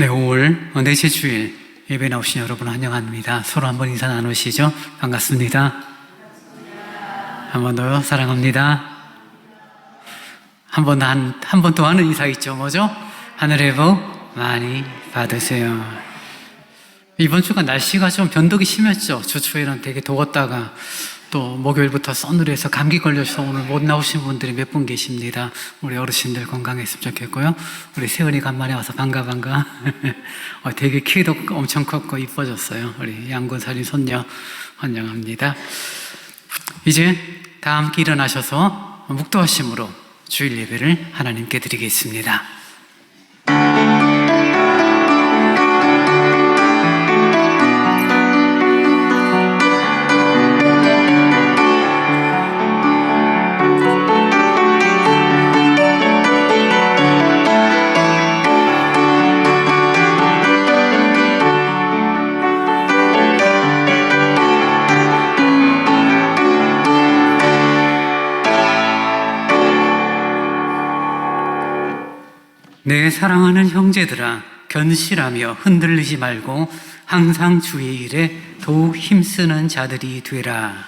네, 5월 넷째 주일 예배 나오신 여러분 환영합니다. 서로 한번 인사 나누시죠. 반갑습니다. 한 번 더요. 사랑합니다. 한 번 더 하는 인사 있죠. 뭐죠? 하늘의 복 많이 받으세요. 이번 주가 날씨가 좀 변덕이 심했죠. 주 초에는 되게 더웠다가 또 목요일부터 서늘해서 감기 걸려서 오늘 못 나오신 분들이 몇 분 계십니다. 우리 어르신들 건강했으면 좋겠고요. 우리 세은이 간만에 와서 반가. 되게 키도 엄청 컸고 이뻐졌어요. 우리 양군살이 손녀 환영합니다. 이제 다 함께 일어나셔서 묵도하심으로 주일 예배를 하나님께 드리겠습니다. 내 사랑하는 형제들아, 견실하며 흔들리지 말고 항상 주의 일에 더욱 힘쓰는 자들이 되라.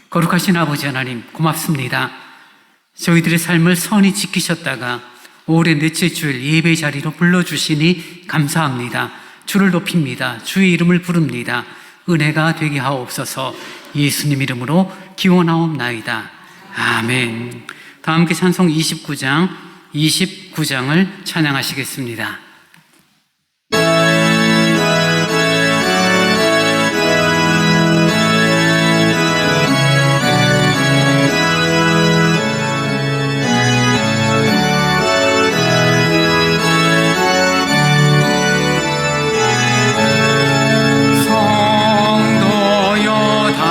거룩하신 아버지 하나님, 고맙습니다. 저희들의 삶을 선히 지키셨다가 올해 넷째 주일 예배 자리로 불러주시니 감사합니다. 주를 높입니다. 주의 이름을 부릅니다. 은혜가 되게 하옵소서. 예수님 이름으로 기원하옵나이다. 아멘. 다 함께 찬송 29장을 찬양하시겠습니다. 성도여 다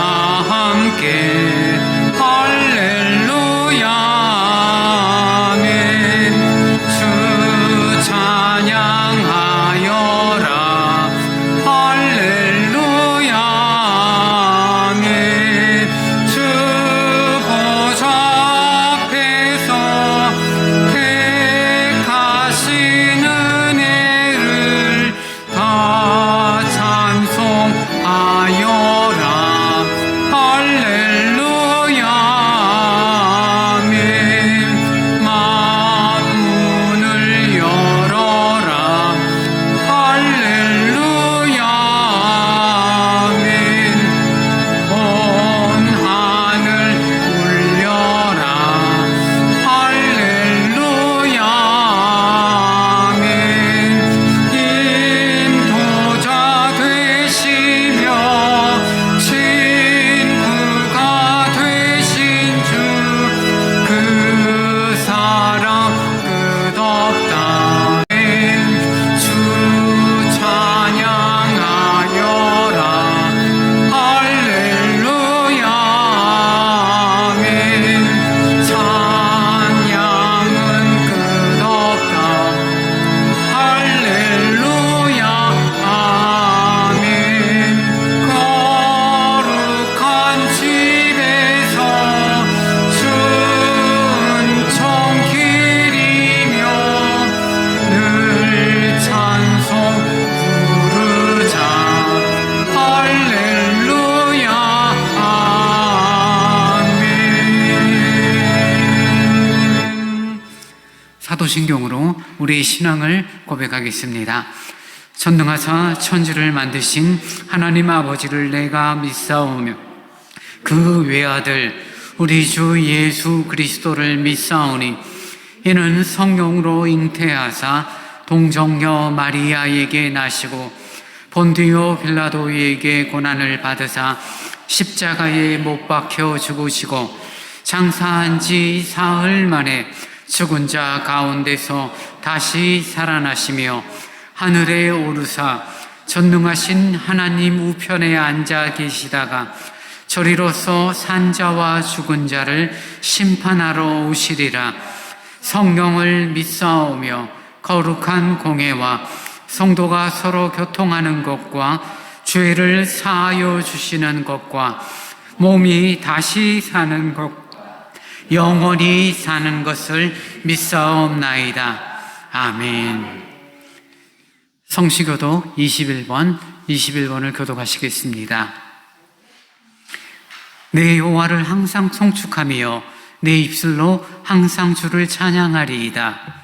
함께 할렐루야 아멘. 주 찬양하여라 할렐루야 아멘. 주 보좌 앞에서 택하신 은혜를 다 찬송하여라 할렐루야 아멘. 만문을 열어라 할렐루야 아멘. 온 하늘 울려라 할렐루야 아멘. 인도자 되시며 친구가 되신 주, 그 사랑 끝없다. 주 찬양하여라 할렐루야 아멘. 찬양은 끝없다 할렐루야 아멘. 거룩한 집에서 순종 기리며 늘 찬송 부르자 할렐루야 아멘. 사도신경으로 우리의 신앙을 고백하겠습니다. 전능하사 천지를 만드신 하나님 아버지를 내가 믿사오며 그 외아들 우리 주 예수 그리스도를 믿사오니 이는 성령으로 잉태하사 동정녀 마리아에게 나시고 본디오 빌라도에게 고난을 받으사 십자가에 못 박혀 죽으시고 장사한 지 사흘 만에 죽은 자 가운데서 다시 살아나시며 하늘에 오르사 전능하신 하나님 우편에 앉아 계시다가 저리로서 산자와 죽은 자를 심판하러 오시리라. 성령을 믿사오며 거룩한 공회와 성도가 서로 교통하는 것과 죄를 사하여 주시는 것과 몸이 다시 사는 것, 영원히 사는 것을 믿사옵나이다. 아멘. 성시교도 21번을 교독하시겠습니다. 내 여호와를 항상 송축하며 내 입술로 항상 주를 찬양하리이다.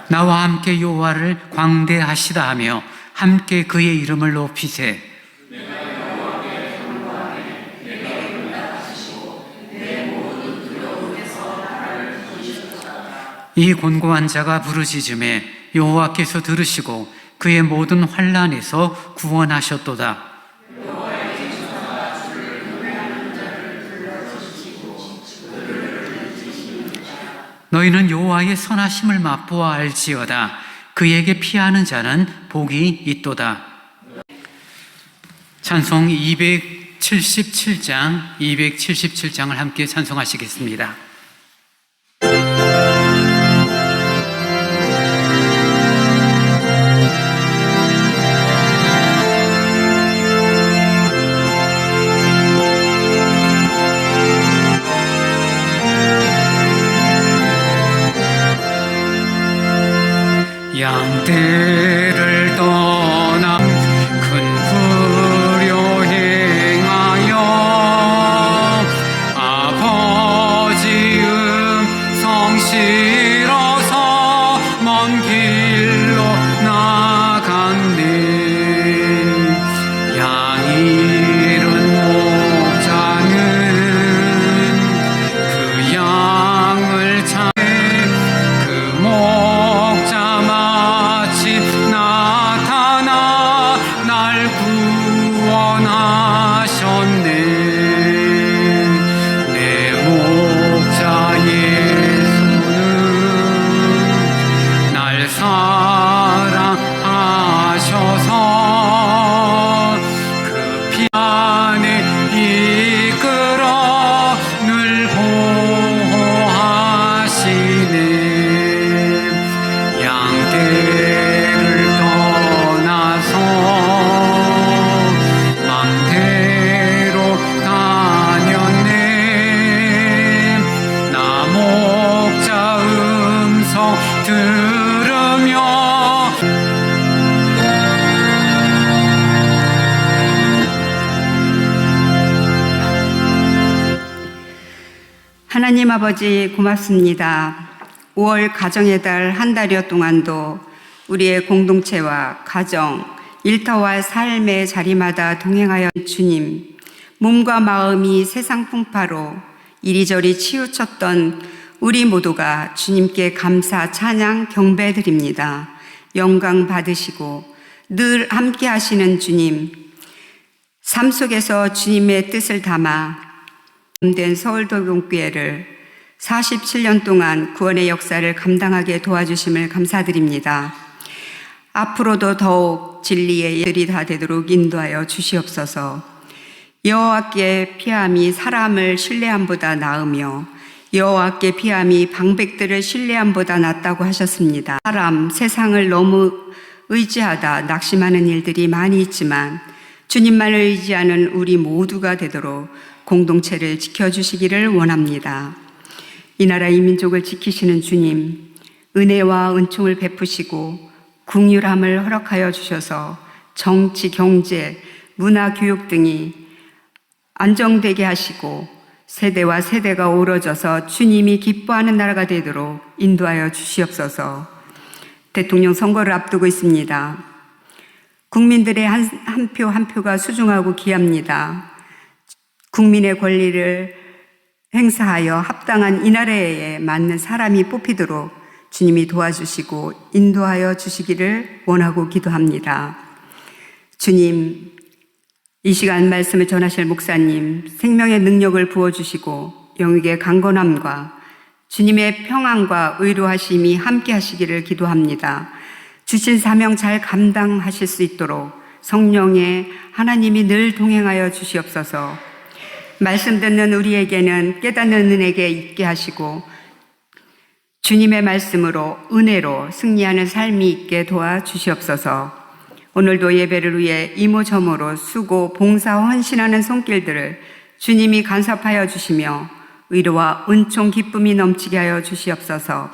나와 함께 여호와를 광대하시다 하며 함께 그의 이름을 높이세. 이 곤고한 자가 부르짖음에 여호와께서 들으시고 그의 모든 환난에서 구원하셨도다. 너희는 여호와의 선하심을 맛보아 알지어다. 그에게 피하는 자는 복이 있도다. 찬송 277장을 함께 찬송하시겠습니다. 양떼를 떠나 큰 불효 행하여 아버지 음성 싫어서 먼 길로 나갔네. 양이 잃은 목자는 그 양을 찾네. 그 목자 마치 나타나 날 구원하셨네. 내 목자 예수는 날 사랑하셔서 그 피 안에 이끌어 늘 보호하시네. 양떼를 떠나서 맘대로 다녔네. 나 목자 음성 들으며 하나님 아버지 고맙습니다. 5월 가정의 달 한 달여 동안도 우리의 공동체와 가정, 일터와 삶의 자리마다 동행하여 주님, 몸과 마음이 세상 풍파로 이리저리 치우쳤던 우리 모두가 주님께 감사, 찬양, 경배드립니다. 영광 받으시고 늘 함께 하시는 주님, 삶 속에서 주님의 뜻을 담아 된 서울도경교회를 47년 동안 구원의 역사를 감당하게 도와주심을 감사드립니다. 앞으로도 더욱 진리의 일들이 다 되도록 인도하여 주시옵소서. 여호와께 피함이 사람을 신뢰함보다 나으며 여호와께 피함이 방백들을 신뢰함보다 낫다고 하셨습니다. 사람, 세상을 너무 의지하다 낙심하는 일들이 많이 있지만 주님만을 의지하는 우리 모두가 되도록 공동체를 지켜주시기를 원합니다. 이 나라 이 민족을 지키시는 주님, 은혜와 은총을 베푸시고 긍휼함을 허락하여 주셔서 정치, 경제, 문화, 교육 등이 안정되게 하시고 세대와 세대가 어우러져서 주님이 기뻐하는 나라가 되도록 인도하여 주시옵소서. 대통령 선거를 앞두고 있습니다. 국민들의 한 표 한 표가 소중하고 귀합니다. 국민의 권리를 행사하여 합당한 이 나라에 맞는 사람이 뽑히도록 주님이 도와주시고 인도하여 주시기를 원하고 기도합니다. 주님, 이 시간 말씀을 전하실 목사님, 생명의 능력을 부어주시고 영육의 강건함과 주님의 평안과 의로하심이 함께 하시기를 기도합니다. 주신 사명 잘 감당하실 수 있도록 성령의 하나님이 늘 동행하여 주시옵소서. 말씀 듣는 우리에게는 깨닫는 은혜가 있게 하시고 주님의 말씀으로 은혜로 승리하는 삶이 있게 도와주시옵소서. 오늘도 예배를 위해 이모저모로 수고, 봉사, 헌신하는 손길들을 주님이 간섭하여 주시며 위로와 은총 기쁨이 넘치게 하여 주시옵소서.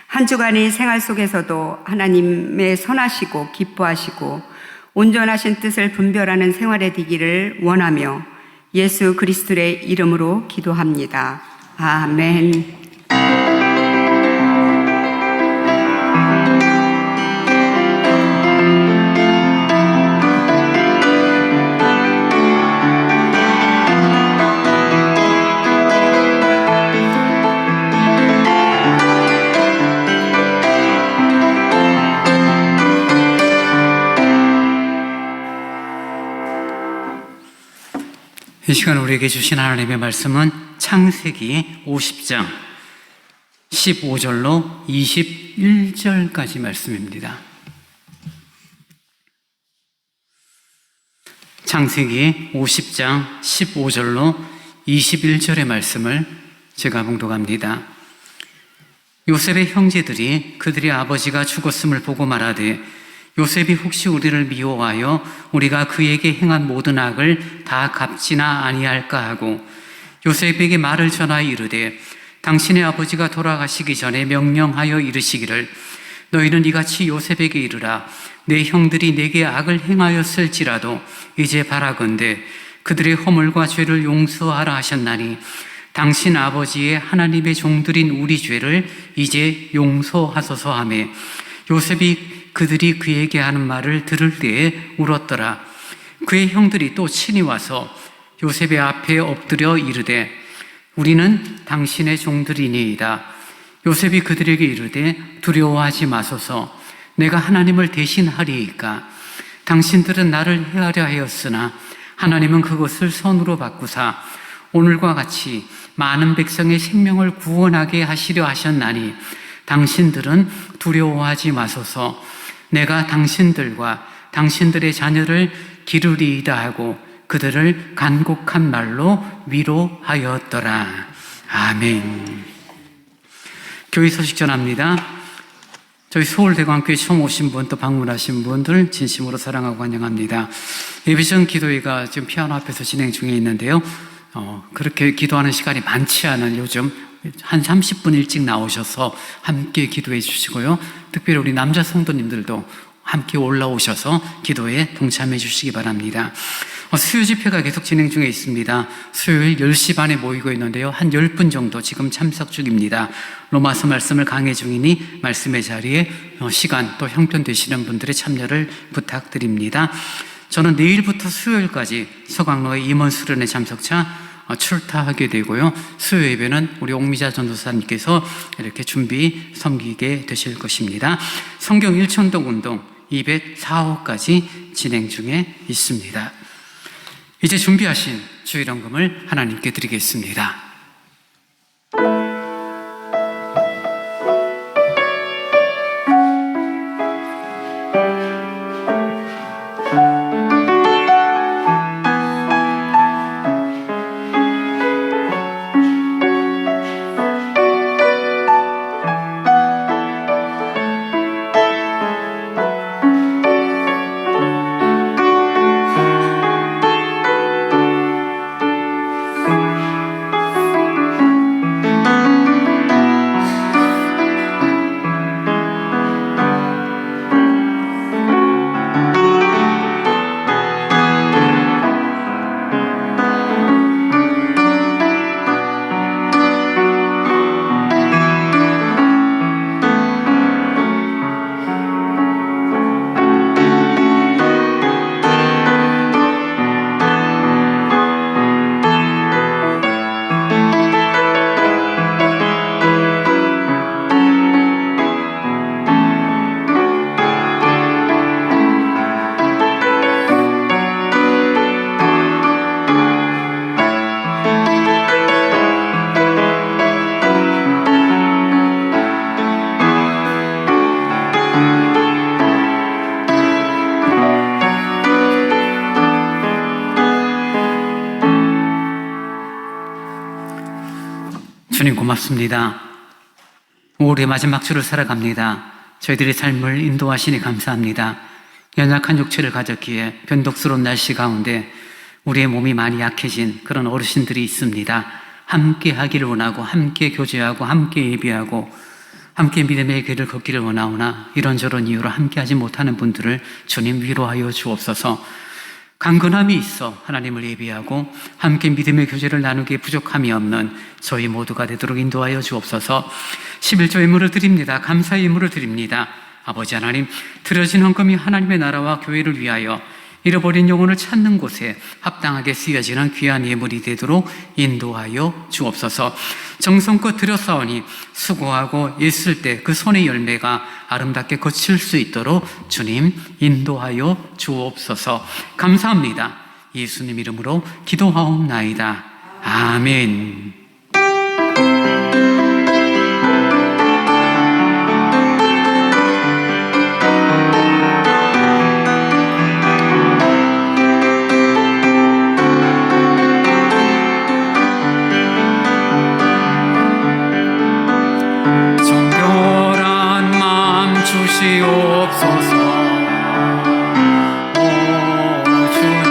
한 주간의 생활 속에서도 하나님의 선하시고 기뻐하시고 온전하신 뜻을 분별하는 생활이 되기를 원하며 예수 그리스도의 이름으로 기도합니다. 아멘. 이 시간 우리에게 주신 하나님의 말씀은 창세기 50장 15절로 21절까지 말씀입니다. 창세기 50장 15절로 21절의 말씀을 제가 봉독합니다. 요셉의 형제들이 그들의 아버지가 죽었음을 보고 말하되 요셉이 혹시 우리를 미워하여 우리가 그에게 행한 모든 악을 다 갚지나 아니할까 하고 요셉에게 말을 전하여 이르되 당신의 아버지가 돌아가시기 전에 명령하여 이르시기를 너희는 이같이 요셉에게 이르라 내 형들이 내게 악을 행하였을지라도 이제 바라건대 그들의 허물과 죄를 용서하라 하셨나니 당신 아버지의 하나님의 종들인 우리 죄를 이제 용서하소서 하며 요셉이 그들이 그에게 하는 말을 들을 때에 울었더라. 그의 형들이 또 친히 와서 요셉의 앞에 엎드려 이르되 우리는 당신의 종들이니이다. 요셉이 그들에게 이르되 두려워하지 마소서. 내가 하나님을 대신하리이까. 당신들은 나를 해하려 하였으나 하나님은 그것을 선으로 바꾸사 오늘과 같이 많은 백성의 생명을 구원하게 하시려 하셨나니 당신들은 두려워하지 마소서. 내가 당신들과 당신들의 자녀를 기르리이다 하고 그들을 간곡한 말로 위로하였더라. 아멘. 교회 소식 전합니다. 저희 서울대광교회 처음 오신 분 또 방문하신 분들 진심으로 사랑하고 환영합니다. 예비전 기도회가 지금 피아노 앞에서 진행 중에 있는데요. 그렇게 기도하는 시간이 많지 않은 요즘 한 30분 일찍 나오셔서 함께 기도해 주시고요. 특별히 우리 남자 성도님들도 함께 올라오셔서 기도에 동참해 주시기 바랍니다. 수요 집회가 계속 진행 중에 있습니다. 수요일 10시 반에 모이고 있는데요. 한 10분 정도 지금 참석 중입니다. 로마서 말씀을 강해 중이니 말씀의 자리에 시간 또 형편되시는 분들의 참여를 부탁드립니다. 저는 내일부터 수요일까지 서강로의 임원 수련회 참석차 출타하게 되고요. 수요 예배는 우리 옥미자 전도사님께서 이렇게 준비 섬기게 되실 것입니다. 성경 1천독 운동 204호까지 진행 중에 있습니다. 이제 준비하신 주일헌금을 하나님께 드리겠습니다. 주님 고맙습니다. 5월의 마지막 주를 살아갑니다. 저희들의 삶을 인도하시니 감사합니다. 연약한 육체를 가졌기에 변덕스러운 날씨 가운데 우리의 몸이 많이 약해진 그런 어르신들이 있습니다. 함께 하기를 원하고 함께 교제하고 함께 예배하고 함께 믿음의 길을 걷기를 원하오나 이런저런 이유로 함께 하지 못하는 분들을 주님 위로하여 주옵소서. 강건함이 있어 하나님을 예배하고 함께 믿음의 교제를 나누기에 부족함이 없는 저희 모두가 되도록 인도하여 주옵소서. 11조 예물을 드립니다. 감사의 예물을 드립니다. 아버지 하나님, 드려진 헌금이 하나님의 나라와 교회를 위하여 잃어버린 영혼을 찾는 곳에 합당하게 쓰여지는 귀한 예물이 되도록 인도하여 주옵소서. 정성껏 드렸사오니 수고하고 애쓸 때 그 손의 열매가 아름답게 거칠 수 있도록 주님 인도하여 주옵소서. 감사합니다. 예수님 이름으로 기도하옵나이다. 아멘. 주시옵소서. 오 주님,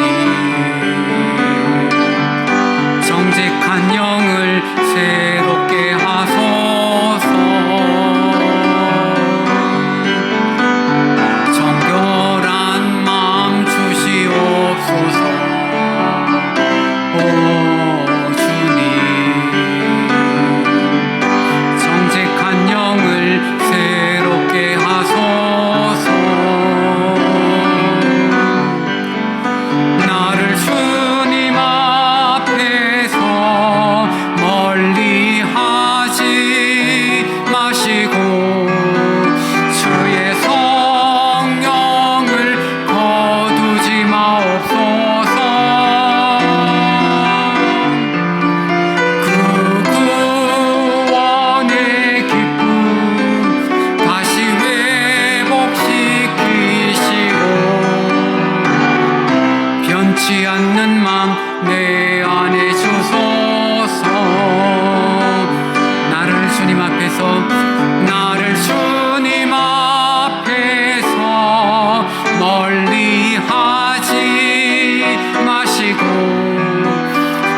정직한 영을 새롭게 하소서. 정결한 마음 주시옵소서. 오 주님, 정직한 영을 새롭게 하소서. 나를 주님 앞에서 멀리 하지 마시고 주의 성령을 거두지 마옵소서. 그 구원의 기쁨 다시 회복시키시고 변치 않는 맘 내 안에 주소서. 나를 주님 앞에서 멀리 하지 마시고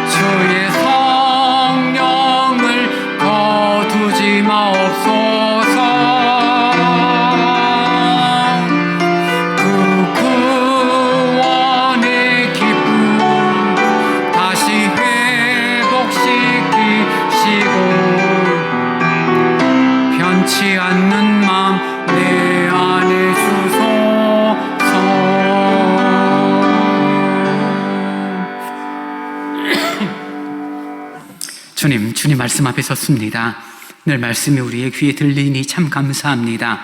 주의 성령을 거두지 마옵소서. 그 구원의 기쁨 다시 회복시키시고 변치 않는 맘 내 안에 주소서. 주님 말씀 앞에 섰습니다. 늘 말씀이 우리의 귀에 들리니 참 감사합니다.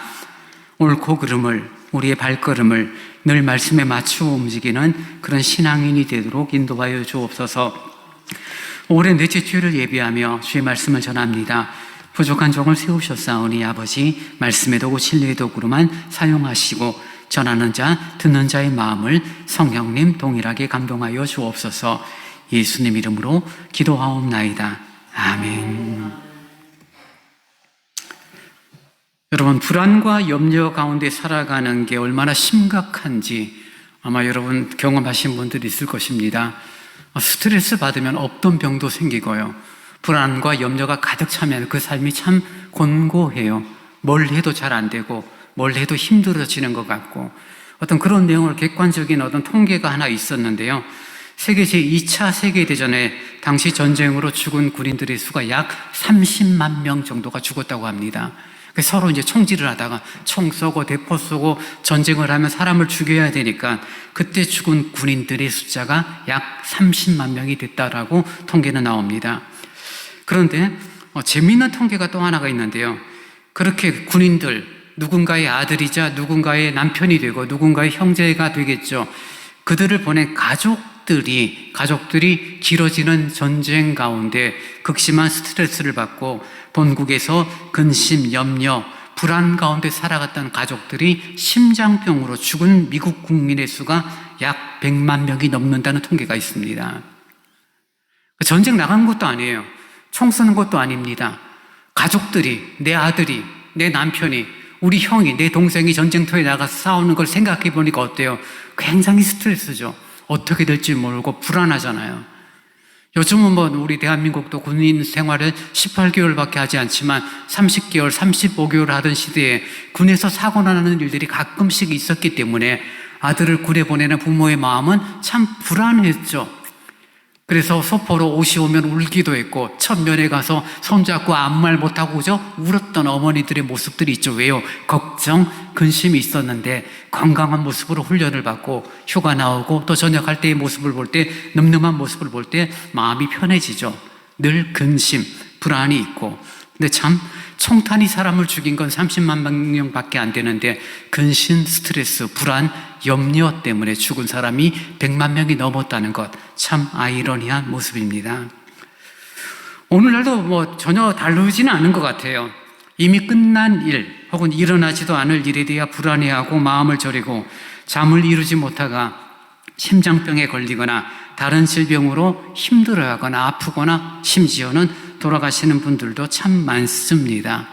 옳고 그름을, 우리의 발걸음을 늘 말씀에 맞추어 움직이는 그런 신앙인이 되도록 인도하여 주옵소서. 올해 넷째 주일을 예비하며 주의 말씀을 전합니다. 부족한 종을 세우셨사오니 아버지 말씀의 도구 진리의 도구로만 사용하시고 전하는 자 듣는 자의 마음을 성령님 동일하게 감동하여 주옵소서. 예수님 이름으로 기도하옵나이다. 아멘. 여러분, 불안과 염려 가운데 살아가는 게 얼마나 심각한지 아마 여러분 경험하신 분들이 있을 것입니다. 스트레스 받으면 없던 병도 생기고요, 불안과 염려가 가득 차면 그 삶이 참 곤고해요. 뭘 해도 잘 안 되고 뭘 해도 힘들어지는 것 같고, 어떤 그런 내용을 객관적인 어떤 통계가 하나 있었는데요. 세계 제2차 세계대전에 당시 전쟁으로 죽은 군인들의 수가 약 30만 명 정도가 죽었다고 합니다. 서로 이제 총질을 하다가 총 쏘고 대포 쏘고 전쟁을 하면 사람을 죽여야 되니까 그때 죽은 군인들의 숫자가 약 30만 명이 됐다라고 통계는 나옵니다. 그런데 재미있는 통계가 또 하나가 있는데요. 그렇게 군인들, 누군가의 아들이자 누군가의 남편이 되고 누군가의 형제가 되겠죠. 그들을 보낸 가족들이 길어지는 전쟁 가운데 극심한 스트레스를 받고 본국에서 근심, 염려, 불안 가운데 살아갔던 가족들이 심장병으로 죽은 미국 국민의 수가 약 100만 명이 넘는다는 통계가 있습니다. 전쟁 나간 것도 아니에요. 총 쏘는 것도 아닙니다. 가족들이, 내 아들이, 내 남편이, 우리 형이, 내 동생이 전쟁터에 나가서 싸우는 걸 생각해 보니까 어때요? 굉장히 스트레스죠. 어떻게 될지 모르고 불안하잖아요. 요즘은 뭐 우리 대한민국도 군인 생활을 18개월밖에 하지 않지만 30개월, 35개월 하던 시대에 군에서 사고 나는 일들이 가끔씩 있었기 때문에 아들을 군에 보내는 부모의 마음은 참 불안했죠. 그래서 소포로 옷이 오면 울기도 했고 첫 면회 가서 손잡고 아무 말 못하고 그저 울었던 어머니들의 모습들이 있죠. 왜요? 걱정, 근심이 있었는데 건강한 모습으로 훈련을 받고 휴가 나오고 또 전역할 때의 모습을 볼 때, 늠름한 모습을 볼 때 마음이 편해지죠. 늘 근심, 불안이 있고. 근데 참 총탄이 사람을 죽인 건 30만 명밖에 안 되는데 근심, 스트레스, 불안, 염려 때문에 죽은 사람이 100만 명이 넘었다는 것, 참 아이러니한 모습입니다. 오늘날도 뭐 전혀 다르지는 않은 것 같아요. 이미 끝난 일 혹은 일어나지도 않을 일에 대해 불안해하고 마음을 졸이고 잠을 이루지 못하가 심장병에 걸리거나 다른 질병으로 힘들어하거나 아프거나 심지어는 돌아가시는 분들도 참 많습니다.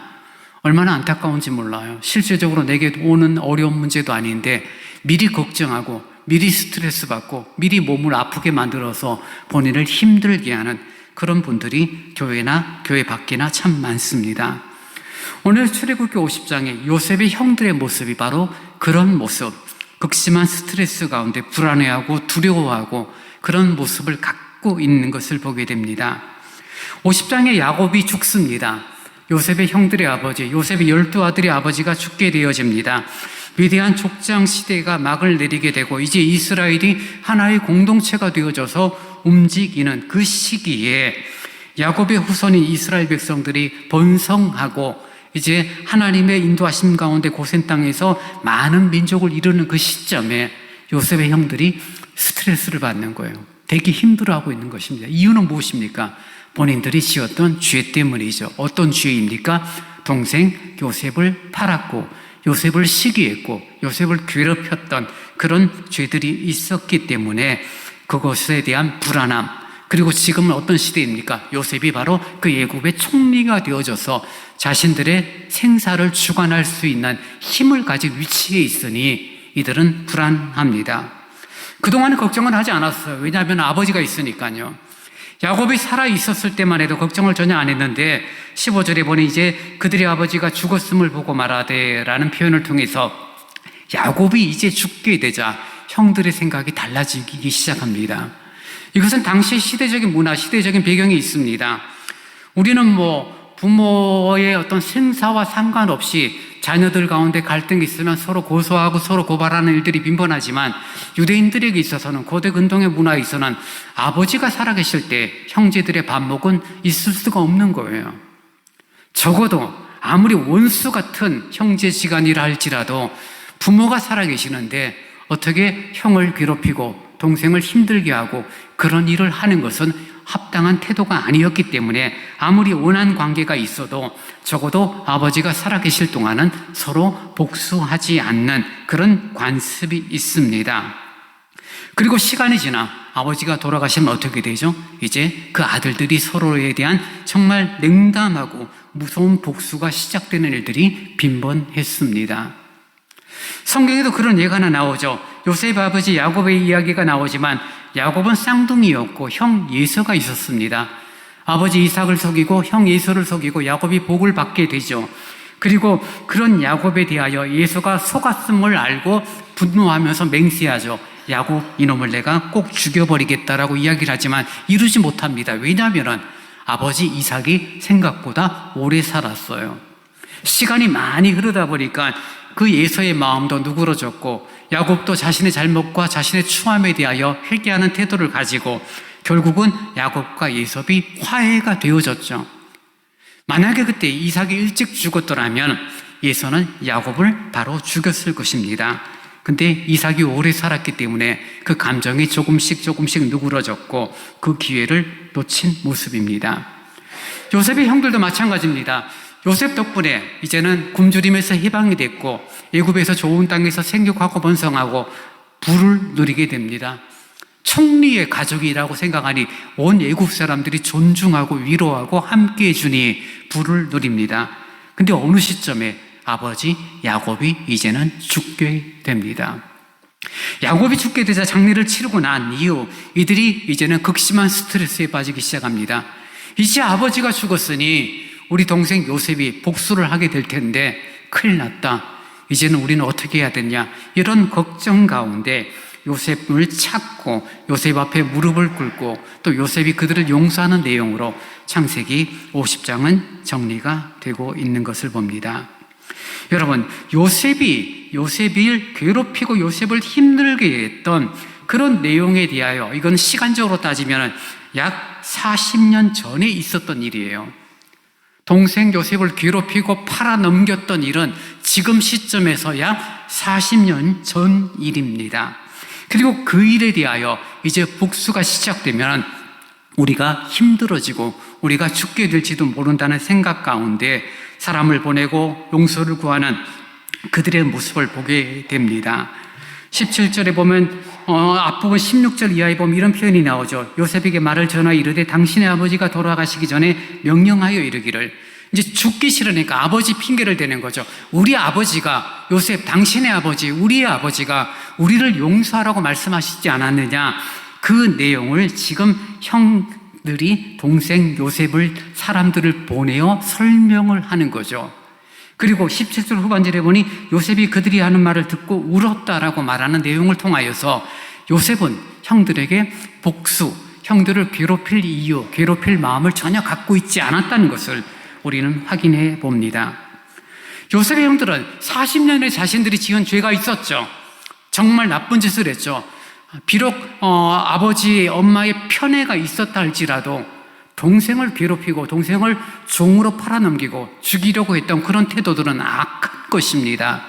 얼마나 안타까운지 몰라요. 실제적으로 내게 오는 어려운 문제도 아닌데 미리 걱정하고 미리 스트레스 받고 미리 몸을 아프게 만들어서 본인을 힘들게 하는 그런 분들이 교회나 교회 밖이나 참 많습니다. 오늘 출애굽기 50장에 요셉의 형들의 모습이 바로 그런 모습, 극심한 스트레스 가운데 불안해하고 두려워하고 그런 모습을 갖고 있는 것을 보게 됩니다. 50장에 야곱이 죽습니다. 요셉의 형들의 아버지, 요셉의 12아들의 아버지가 죽게 되어집니다. 위대한 족장 시대가 막을 내리게 되고 이제 이스라엘이 하나의 공동체가 되어져서 움직이는 그 시기에 야곱의 후손인 이스라엘 백성들이 번성하고 이제 하나님의 인도하심 가운데 고센 땅에서 많은 민족을 이루는 그 시점에 요셉의 형들이 스트레스를 받는 거예요. 되게 힘들어하고 있는 것입니다. 이유는 무엇입니까? 본인들이 지었던 죄 때문이죠. 어떤 죄입니까? 동생 요셉을 팔았고 요셉을 시기했고 요셉을 괴롭혔던 그런 죄들이 있었기 때문에 그것에 대한 불안함, 그리고 지금은 어떤 시대입니까? 요셉이 바로 그 애굽의 총리가 되어져서 자신들의 생사를 주관할 수 있는 힘을 가진 위치에 있으니 이들은 불안합니다. 그동안은 걱정은 하지 않았어요. 왜냐하면 아버지가 있으니까요. 야곱이 살아 있었을 때만 해도 걱정을 전혀 안 했는데 15절에 보니 이제 그들의 아버지가 죽었음을 보고 말하되 라는 표현을 통해서 야곱이 이제 죽게 되자 형들의 생각이 달라지기 시작합니다. 이것은 당시 시대적인 문화, 시대적인 배경이 있습니다. 우리는 뭐 부모의 어떤 생사와 상관없이 자녀들 가운데 갈등이 있으면 서로 고소하고 서로 고발하는 일들이 빈번하지만 유대인들에게 있어서는 고대 근동의 문화에 있어서는 아버지가 살아계실 때 형제들의 반목은 있을 수가 없는 거예요. 적어도 아무리 원수 같은 형제지간이라 할지라도 부모가 살아계시는데 어떻게 형을 괴롭히고 동생을 힘들게 하고 그런 일을 하는 것은 합당한 태도가 아니었기 때문에 아무리 원한 관계가 있어도 적어도 아버지가 살아계실 동안은 서로 복수하지 않는 그런 관습이 있습니다. 그리고 시간이 지나 아버지가 돌아가시면 어떻게 되죠? 이제 그 아들들이 서로에 대한 정말 냉담하고 무서운 복수가 시작되는 일들이 빈번했습니다. 성경에도 그런 예가 하나 나오죠. 요셉 아버지 야곱의 이야기가 나오지만 야곱은 쌍둥이였고 형 예서가 있었습니다. 아버지 이삭을 속이고 형 예서를 속이고 야곱이 복을 받게 되죠. 그리고 그런 야곱에 대하여 예서가 속았음을 알고 분노하면서 맹세하죠. 야곱 이놈을 내가 꼭 죽여버리겠다라고 이야기를 하지만 이루지 못합니다. 왜냐하면 아버지 이삭이 생각보다 오래 살았어요. 시간이 많이 흐르다 보니까 그 예서의 마음도 누그러졌고 야곱도 자신의 잘못과 자신의 추함에 대하여 회개하는 태도를 가지고 결국은 야곱과 예섭이 화해가 되어졌죠. 만약에 그때 이삭이 일찍 죽었더라면 예서는 야곱을 바로 죽였을 것입니다. 근데 이삭이 오래 살았기 때문에 그 감정이 조금씩 누그러졌고 그 기회를 놓친 모습입니다. 요셉의 형들도 마찬가지입니다. 요셉 덕분에 이제는 굶주림에서 해방이 됐고 애굽에서 좋은 땅에서 생육하고 번성하고 부를 누리게 됩니다. 총리의 가족이라고 생각하니 온 애굽 사람들이 존중하고 위로하고 함께해 주니 부를 누립니다. 근데 어느 시점에 아버지 야곱이 이제는 죽게 됩니다. 야곱이 죽게 되자 장례를 치르고 난 이후 이들이 이제는 극심한 스트레스에 빠지기 시작합니다. 이제 아버지가 죽었으니 우리 동생 요셉이 복수를 하게 될 텐데 큰일 났다. 이제는 우리는 어떻게 해야 되냐, 이런 걱정 가운데 요셉을 찾고 요셉 앞에 무릎을 꿇고 또 요셉이 그들을 용서하는 내용으로 창세기 50장은 정리가 되고 있는 것을 봅니다. 여러분, 요셉을 괴롭히고 요셉을 힘들게 했던 그런 내용에 대하여 이건 시간적으로 따지면 약 40년 전에 있었던 일이에요. 동생 요셉을 괴롭히고 팔아넘겼던 일은 지금 시점에서 약 40년 전 일입니다. 그리고 그 일에 대하여 이제 복수가 시작되면 우리가 힘들어지고 우리가 죽게 될지도 모른다는 생각 가운데 사람을 보내고 용서를 구하는 그들의 모습을 보게 됩니다. 17절에 보면 앞부분 16절 이하에 보면 이런 표현이 나오죠. 요셉에게 말을 전하여 이르되 당신의 아버지가 돌아가시기 전에 명령하여 이르기를. 이제 죽기 싫으니까 아버지 핑계를 대는 거죠. 우리 아버지가, 요셉 당신의 아버지, 우리의 아버지가 우리를 용서하라고 말씀하시지 않았느냐, 그 내용을 지금 형들이 동생 요셉을 사람들을 보내어 설명을 하는 거죠. 그리고 17절 후반절에 보니 요셉이 그들이 하는 말을 듣고 울었다라고 말하는 내용을 통하여서 요셉은 형들에게 복수, 형들을 괴롭힐 이유, 괴롭힐 마음을 전혀 갖고 있지 않았다는 것을 우리는 확인해 봅니다. 요셉의 형들은 40년에 자신들이 지은 죄가 있었죠. 정말 나쁜 짓을 했죠. 비록 아버지, 엄마의 편애가 있었다 할지라도 동생을 괴롭히고 동생을 종으로 팔아넘기고 죽이려고 했던 그런 태도들은 악한 것입니다.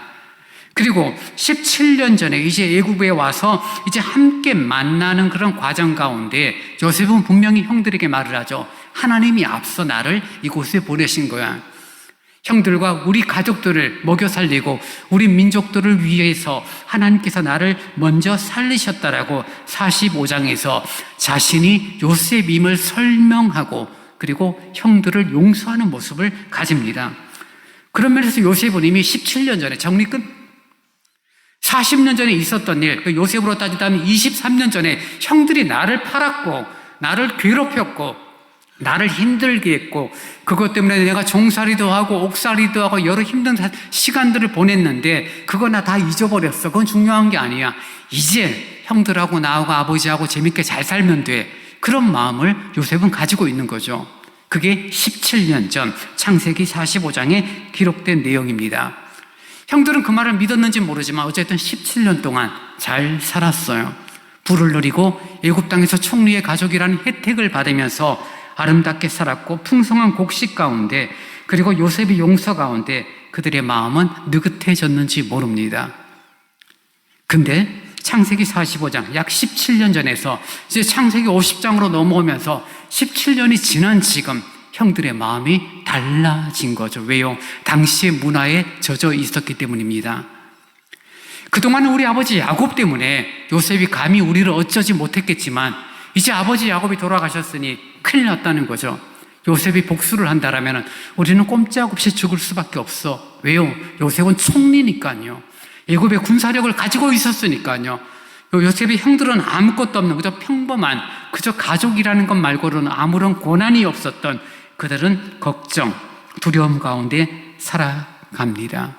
그리고 17년 전에 이제 애굽에 와서 이제 함께 만나는 그런 과정 가운데 요셉은 분명히 형들에게 말을 하죠. 하나님이 앞서 나를 이곳에 보내신 거야. 형들과 우리 가족들을 먹여 살리고 우리 민족들을 위해서 하나님께서 나를 먼저 살리셨다라고 45장에서 자신이 요셉임을 설명하고 그리고 형들을 용서하는 모습을 가집니다. 그런 면에서 요셉은 이미 17년 전에 정리 끝 40년 전에 있었던 일, 그 요셉으로 따지자면 23년 전에 형들이 나를 팔았고 나를 괴롭혔고 나를 힘들게 했고 그것 때문에 내가 종살이도 하고 옥살이도 하고 여러 힘든 시간들을 보냈는데 그거 나 다 잊어버렸어. 그건 중요한 게 아니야. 이제 형들하고 나하고 아버지하고 재밌게 잘 살면 돼. 그런 마음을 요셉은 가지고 있는 거죠. 그게 17년 전 창세기 45장에 기록된 내용입니다. 형들은 그 말을 믿었는지 모르지만 어쨌든 17년 동안 잘 살았어요. 부를 누리고 애굽 땅에서 총리의 가족이라는 혜택을 받으면서 아름답게 살았고 풍성한 곡식 가운데 그리고 요셉의 용서 가운데 그들의 마음은 느긋해졌는지 모릅니다. 근데 창세기 45장 약 17년 전에서 이제 창세기 50장으로 넘어오면서 17년이 지난 지금 형들의 마음이 달라진 거죠. 왜요? 당시의 문화에 젖어 있었기 때문입니다. 그동안은 우리 아버지 야곱 때문에 요셉이 감히 우리를 어쩌지 못했겠지만 이제 아버지 야곱이 돌아가셨으니 큰일 났다는 거죠. 요셉이 복수를 한다라면 우리는 꼼짝없이 죽을 수밖에 없어. 왜요? 요셉은 총리니까요. 애굽의 군사력을 가지고 있었으니까요. 요셉의 형들은 아무것도 없는 그저 평범한 그저 가족이라는 것 말고는 아무런 권한이 없었던 그들은 걱정, 두려움 가운데 살아갑니다.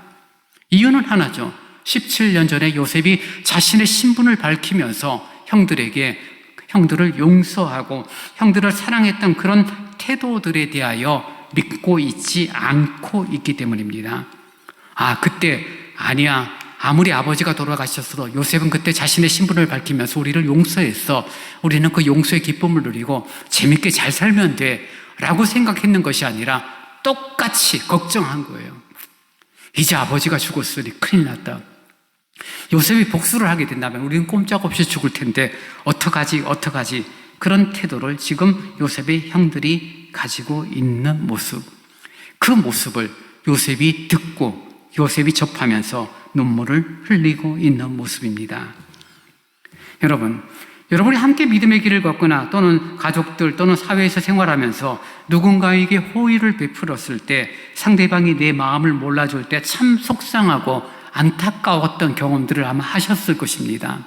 이유는 하나죠. 17년 전에 요셉이 자신의 신분을 밝히면서 형들을 용서하고 형들을 사랑했던 그런 태도들에 대하여 믿고 있지 않고 있기 때문입니다. 그때 아니야. 아무리 아버지가 돌아가셨어도 요셉은 그때 자신의 신분을 밝히면서 우리를 용서했어. 우리는 그 용서의 기쁨을 누리고 재밌게 잘 살면 돼. 라고 생각했는 것이 아니라 똑같이 걱정한 거예요. 이제 아버지가 죽었으니 큰일 났다. 요셉이 복수를 하게 된다면 우리는 꼼짝없이 죽을 텐데 어떡하지? 그런 태도를 지금 요셉의 형들이 가지고 있는 모습, 그 모습을 요셉이 듣고 요셉이 접하면서 눈물을 흘리고 있는 모습입니다. 여러분이 함께 믿음의 길을 걷거나 또는 가족들 또는 사회에서 생활하면서 누군가에게 호의를 베풀었을 때 상대방이 내 마음을 몰라줄 때 참 속상하고 안타까웠던 경험들을 아마 하셨을 것입니다.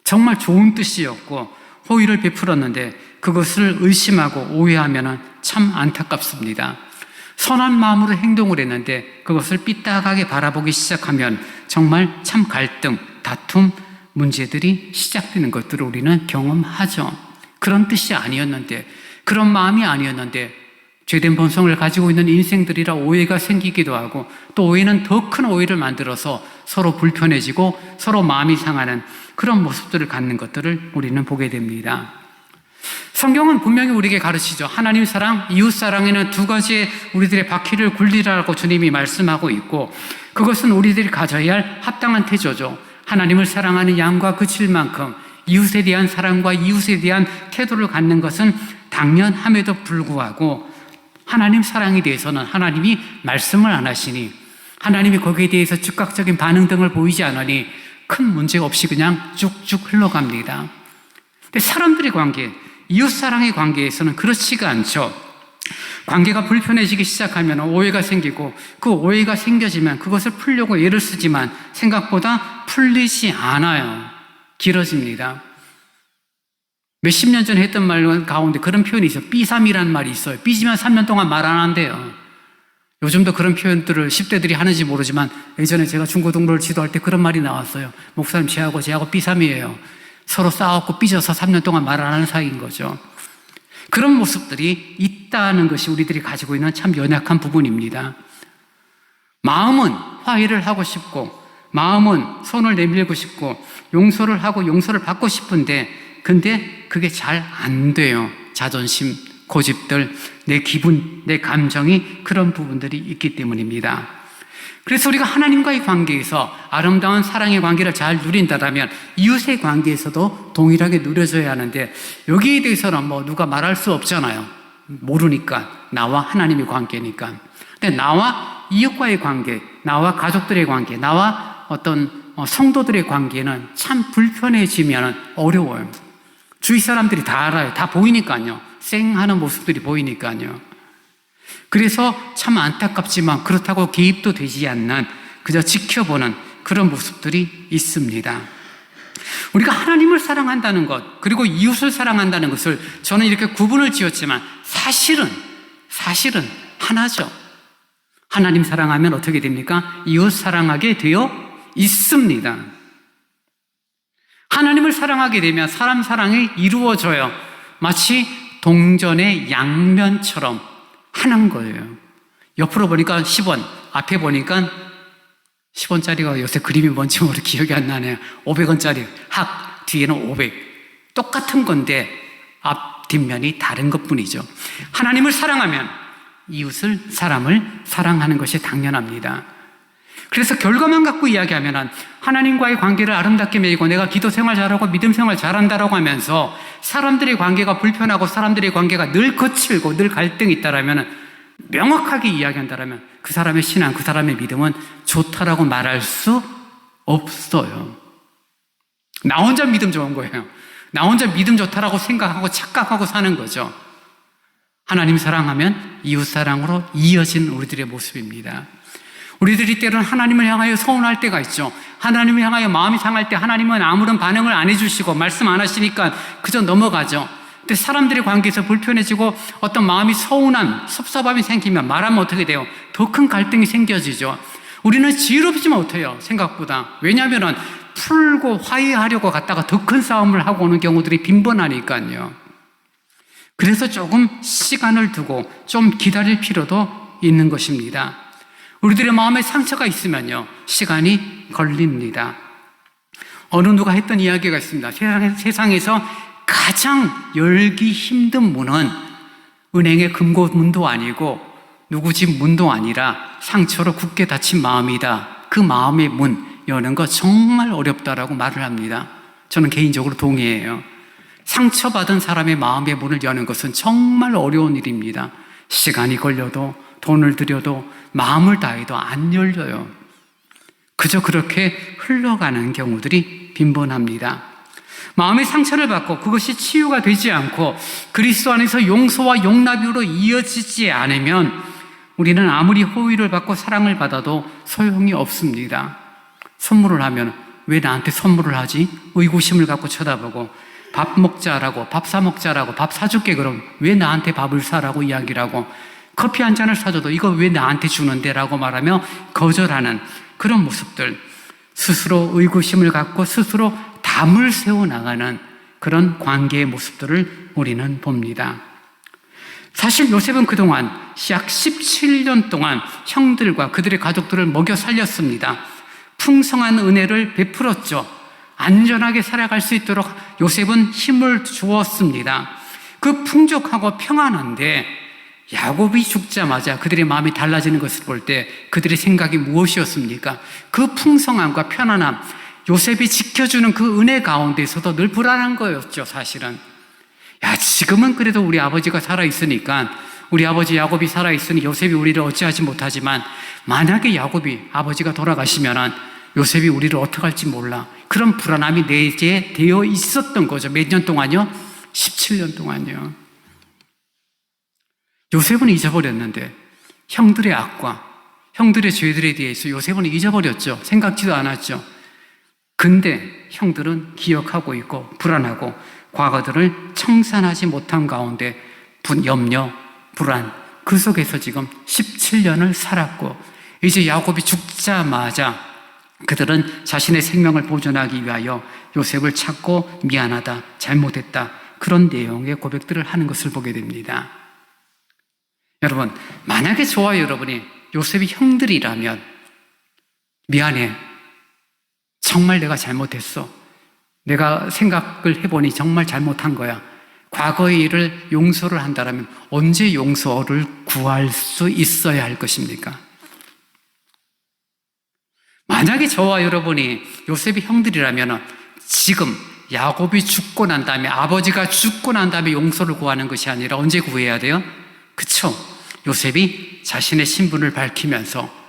정말 좋은 뜻이었고 호의를 베풀었는데 그것을 의심하고 오해하면 참 안타깝습니다. 선한 마음으로 행동을 했는데 그것을 삐딱하게 바라보기 시작하면 정말 참 갈등, 다툼, 문제들이 시작되는 것들을 우리는 경험하죠. 그런 뜻이 아니었는데, 그런 마음이 아니었는데 죄된 본성을 가지고 있는 인생들이라 오해가 생기기도 하고, 또 오해는 더 큰 오해를 만들어서 서로 불편해지고 서로 마음이 상하는 그런 모습들을 갖는 것들을 우리는 보게 됩니다. 성경은 분명히 우리에게 가르치죠. 하나님 사랑, 이웃 사랑에는 두 가지의 우리들의 바퀴를 굴리라고 주님이 말씀하고 있고, 그것은 우리들이 가져야 할 합당한 태도죠. 하나님을 사랑하는 양과 그칠 만큼 이웃에 대한 사랑과 이웃에 대한 태도를 갖는 것은 당연함에도 불구하고, 하나님 사랑에 대해서는 하나님이 말씀을 안 하시니, 하나님이 거기에 대해서 즉각적인 반응 등을 보이지 않으니 큰 문제 없이 그냥 쭉쭉 흘러갑니다. 근데 사람들의 관계, 이웃 사랑의 관계에서는 그렇지가 않죠. 관계가 불편해지기 시작하면 오해가 생기고, 그 오해가 생겨지면 그것을 풀려고 애를 쓰지만 생각보다 풀리지 않아요. 길어집니다. 몇십 년 전에 했던 말 가운데 그런 표현이 있어요. 삐삼이라는 말이 있어요. 삐지면 3년 동안 말 안 한대요. 요즘도 그런 표현들을 10대들이 하는지 모르지만 예전에 제가 중고등부를 지도할 때 그런 말이 나왔어요. 목사님, 저하고 삐삼이에요. 서로 싸웠고 삐져서 3년 동안 말 안 하는 사이인 거죠. 그런 모습들이 있다는 것이 우리들이 가지고 있는 참 연약한 부분입니다. 마음은 화해를 하고 싶고, 마음은 손을 내밀고 싶고, 용서를 하고 용서를 받고 싶은데, 근데 그게 잘 안 돼요. 자존심, 고집들, 내 기분, 내 감정이 그런 부분들이 있기 때문입니다. 그래서 우리가 하나님과의 관계에서 아름다운 사랑의 관계를 잘 누린다면 이웃의 관계에서도 동일하게 누려져야 하는데, 여기에 대해서는 누가 말할 수 없잖아요. 모르니까. 나와 하나님의 관계니까. 근데 나와 이웃과의 관계, 나와 가족들의 관계, 나와 어떤 성도들의 관계는 참 불편해지면 어려워요. 주위 사람들이 다 알아요. 다 보이니까요. 쌩하는 모습들이 보이니까요. 그래서 참 안타깝지만 그렇다고 개입도 되지 않는, 그저 지켜보는 그런 모습들이 있습니다. 우리가 하나님을 사랑한다는 것, 그리고 이웃을 사랑한다는 것을 저는 이렇게 구분을 지었지만 사실은 하나죠. 하나님 사랑하면 어떻게 됩니까? 이웃 사랑하게 되어 있습니다. 하나님을 사랑하게 되면 사람 사랑이 이루어져요. 마치 동전의 양면처럼 하는 거예요. 옆으로 보니까 10원, 앞에 보니까 10원짜리가 요새 그림이 뭔지 모르게 기억이 안 나네요. 500원짜리 학, 뒤에는 500. 똑같은 건데 앞, 뒷면이 다른 것뿐이죠. 하나님을 사랑하면 이웃을, 사람을 사랑하는 것이 당연합니다. 그래서 결과만 갖고 이야기하면 하나님과의 관계를 아름답게 맺고 내가 기도 생활 잘하고 믿음 생활 잘한다라고 하면서 사람들의 관계가 불편하고 사람들의 관계가 늘 거칠고 늘 갈등이 있다라면, 명확하게 이야기한다라면 그 사람의 신앙, 그 사람의 믿음은 좋다라고 말할 수 없어요. 나 혼자 믿음 좋은 거예요. 나 혼자 믿음 좋다라고 생각하고 착각하고 사는 거죠. 하나님 사랑하면 이웃 사랑으로 이어진 우리들의 모습입니다. 우리들이 때로는 하나님을 향하여 서운할 때가 있죠. 하나님을 향하여 마음이 상할 때 하나님은 아무런 반응을 안 해주시고 말씀 안 하시니까 그저 넘어가죠. 근데 사람들의 관계에서 불편해지고 어떤 마음이 서운한, 섭섭함이 생기면 말하면 어떻게 돼요? 더 큰 갈등이 생겨지죠. 우리는 지혜롭지 못해요, 생각보다. 왜냐하면 풀고 화해하려고 갔다가 더 큰 싸움을 하고 오는 경우들이 빈번하니까요. 그래서 조금 시간을 두고 좀 기다릴 필요도 있는 것입니다. 우리들의 마음에 상처가 있으면요, 시간이 걸립니다. 어느 누가 했던 이야기가 있습니다. 세상에서 가장 열기 힘든 문은 은행의 금고문도 아니고 누구 집 문도 아니라 상처로 굳게 닫힌 마음이다. 그 마음의 문 여는 거 정말 어렵다라고 말을 합니다. 저는 개인적으로 동의해요. 상처받은 사람의 마음의 문을 여는 것은 정말 어려운 일입니다. 시간이 걸려도 돈을 들여도 마음을 다해도 안 열려요. 그저 그렇게 흘러가는 경우들이 빈번합니다. 마음의 상처를 받고 그것이 치유가 되지 않고 그리스도 안에서 용서와 용납으로 이어지지 않으면 우리는 아무리 호의를 받고 사랑을 받아도 소용이 없습니다. 선물을 하면 왜 나한테 선물을 하지? 의구심을 갖고 쳐다보고, 밥 먹자라고, 밥 사 먹자라고, 밥 사줄게 그럼 왜 나한테 밥을 사라고 이야기를 하고, 커피 한 잔을 사줘도 이거 왜 나한테 주는데 라고 말하며 거절하는 그런 모습들, 스스로 의구심을 갖고 스스로 담을 세워나가는 그런 관계의 모습들을 우리는 봅니다. 사실 요셉은 그동안 약 17년 동안 형들과 그들의 가족들을 먹여 살렸습니다. 풍성한 은혜를 베풀었죠. 안전하게 살아갈 수 있도록 요셉은 힘을 주었습니다. 그 풍족하고 평안한데 야곱이 죽자마자 그들의 마음이 달라지는 것을 볼 때 그들의 생각이 무엇이었습니까? 그 풍성함과 편안함, 요셉이 지켜주는 그 은혜 가운데서도 늘 불안한 거였죠, 사실은. 야, 지금은 그래도 우리 아버지가 살아있으니까, 우리 아버지 야곱이 살아있으니 요셉이 우리를 어찌하지 못하지만, 만약에 야곱이, 아버지가 돌아가시면 요셉이 우리를 어떻게 할지 몰라. 그런 불안함이 내재에 되어 있었던 거죠. 몇 년 동안요? 17년 동안요. 요셉은 잊어버렸는데 형들의 악과 형들의 죄들에 대해서 요셉은 잊어버렸죠. 생각지도 않았죠. 근데 형들은 기억하고 있고 불안하고 과거들을 청산하지 못한 가운데 염려, 불안, 그 속에서 지금 17년을 살았고, 이제 야곱이 죽자마자 그들은 자신의 생명을 보존하기 위하여 요셉을 찾고 미안하다, 잘못했다, 그런 내용의 고백들을 하는 것을 보게 됩니다. 여러분, 만약에 저와 여러분이 요셉이 형들이라면, 미안해, 정말 내가 잘못했어, 내가 생각을 해보니 정말 잘못한 거야, 과거의 일을 용서를 한다면 언제 용서를 구할 수 있어야 할 것입니까? 만약에 저와 여러분이 요셉이 형들이라면 지금 야곱이 죽고 난 다음에, 아버지가 죽고 난 다음에 용서를 구하는 것이 아니라 언제 구해야 돼요? 그쵸? 요셉이 자신의 신분을 밝히면서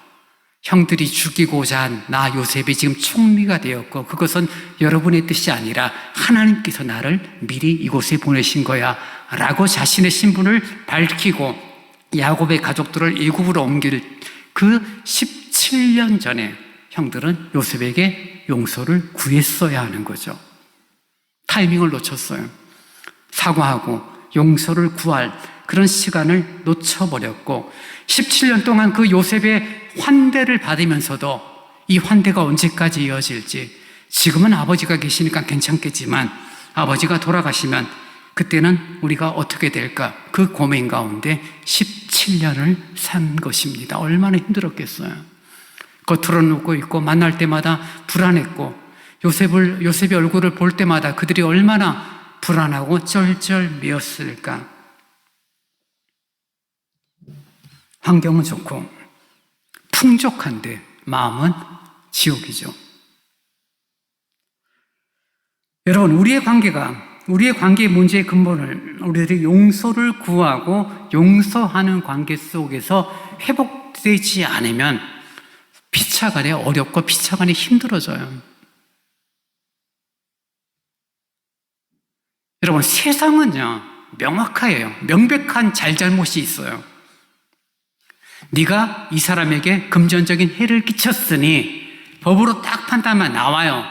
형들이 죽이고자 한 나 요셉이 지금 총리가 되었고, 그것은 여러분의 뜻이 아니라 하나님께서 나를 미리 이곳에 보내신 거야 라고 자신의 신분을 밝히고 야곱의 가족들을 애굽으로 옮길 그 17년 전에 형들은 요셉에게 용서를 구했어야 하는 거죠. 타이밍을 놓쳤어요. 사과하고 용서를 구할 그런 시간을 놓쳐버렸고, 17년 동안 그 요셉의 환대를 받으면서도 이 환대가 언제까지 이어질지, 지금은 아버지가 계시니까 괜찮겠지만 아버지가 돌아가시면 그때는 우리가 어떻게 될까, 그 고민 가운데 17년을 산 것입니다. 얼마나 힘들었겠어요. 겉으로는 웃고 있고 만날 때마다 불안했고, 요셉의 얼굴을 볼 때마다 그들이 얼마나 불안하고 쩔쩔매었을까. 환경은 좋고 풍족한데 마음은 지옥이죠. 여러분, 우리의 관계의 문제의 근본을 우리들이 용서를 구하고 용서하는 관계 속에서 회복되지 않으면 피차간에 어렵고 피차간에 힘들어져요. 여러분, 세상은요 명확해요. 명백한 잘잘못이 있어요. 네가 이 사람에게 금전적인 해를 끼쳤으니 법으로 딱 판단만 나와요.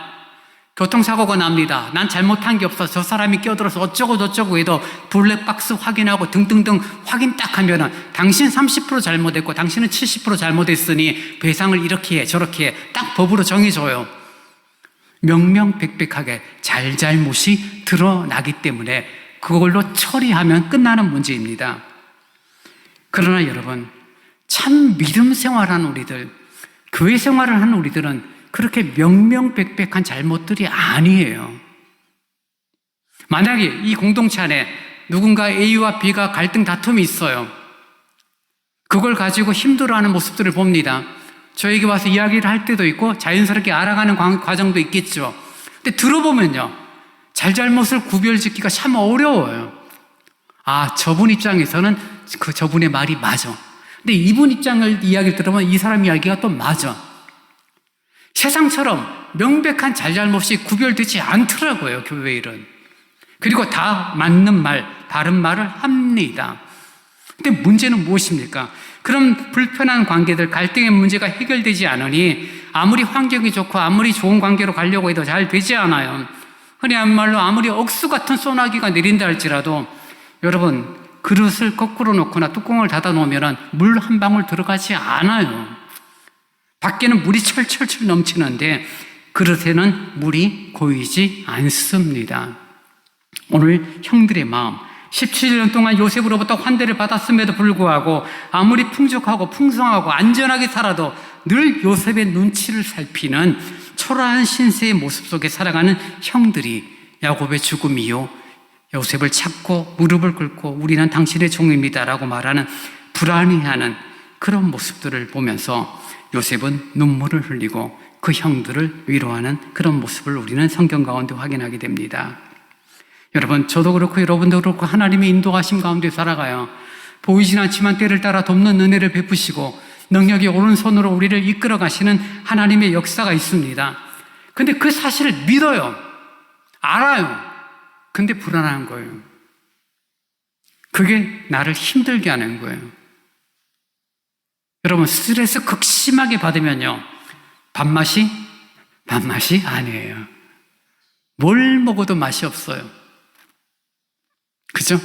교통사고가 납니다. 난 잘못한 게 없어. 저 사람이 끼어들어서 어쩌고 저쩌고 해도 블랙박스 확인하고 등등등 확인 딱 하면은 당신 30% 잘못했고 당신은 70% 잘못했으니 배상을 이렇게 해 저렇게 해 딱 법으로 정해줘요. 명명백백하게 잘잘못이 드러나기 때문에 그걸로 처리하면 끝나는 문제입니다. 그러나 여러분, 참 믿음 생활하는 우리들, 교회 생활을 하는 우리들은 그렇게 명명백백한 잘못들이 아니에요. 만약에 이 공동체 안에 누군가 A와 B가 갈등 다툼이 있어요. 그걸 가지고 힘들어하는 모습들을 봅니다. 저에게 와서 이야기를 할 때도 있고 자연스럽게 알아가는 과정도 있겠죠. 근데 들어보면요, 잘잘못을 구별짓기가 참 어려워요. 아, 저분 입장에서는 저분의 말이 맞아. 근데 이분 이야기를 들으면 이 사람 이야기가 또 맞아. 세상처럼 명백한 잘잘못이 구별되지 않더라고요, 교회 일은. 그리고 다 맞는 말, 다른 말을 합니다. 근데 문제는 무엇입니까? 그럼 불편한 관계들, 갈등의 문제가 해결되지 않으니 아무리 환경이 좋고 아무리 좋은 관계로 가려고 해도 잘 되지 않아요. 흔히 한 말로 아무리 억수 같은 소나기가 내린다 할지라도 여러분 그릇을 거꾸로 놓거나 뚜껑을 닫아 놓으면 물 한 방울 들어가지 않아요. 밖에는 물이 철철철 넘치는데 그릇에는 물이 고이지 않습니다. 오늘 형들의 마음, 17년 동안 요셉으로부터 환대를 받았음에도 불구하고 아무리 풍족하고 풍성하고 안전하게 살아도 늘 요셉의 눈치를 살피는 초라한 신세의 모습 속에 살아가는 형들이 야곱의 죽음이요 요셉을 찾고 무릎을 꿇고 우리는 당신의 종입니다라고 말하는 불안해하는 그런 모습들을 보면서 요셉은 눈물을 흘리고 그 형들을 위로하는 그런 모습을 우리는 성경 가운데 확인하게 됩니다. 여러분, 저도 그렇고 여러분도 그렇고 하나님의 인도하심 가운데 살아가요. 보이진 않지만 때를 따라 돕는 은혜를 베푸시고 능력이 오른손으로 우리를 이끌어 가시는 하나님의 역사가 있습니다. 근데 그 사실을 믿어요. 알아요. 근데 불안한 거예요. 그게 나를 힘들게 하는 거예요. 여러분, 스트레스 극심하게 받으면요, 밥맛이 아니에요. 뭘 먹어도 맛이 없어요. 그죠?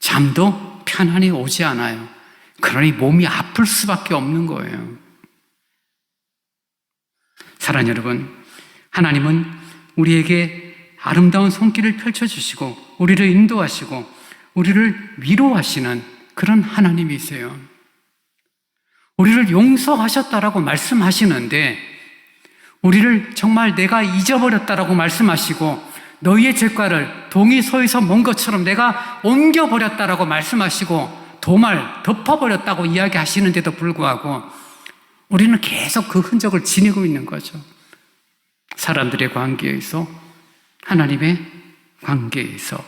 잠도 편안히 오지 않아요. 그러니 몸이 아플 수밖에 없는 거예요. 사랑하는 여러분, 하나님은 우리에게 아름다운 손길을 펼쳐주시고 우리를 인도하시고 우리를 위로하시는 그런 하나님이세요. 우리를 용서하셨다라고 말씀하시는데 우리를 정말 내가 잊어버렸다라고 말씀하시고 너희의 죄과를 동이 서에서 먼 것처럼 내가 옮겨버렸다라고 말씀하시고 도말 덮어버렸다고 이야기하시는데도 불구하고 우리는 계속 그 흔적을 지니고 있는 거죠. 사람들의 관계에서, 하나님의 관계에서.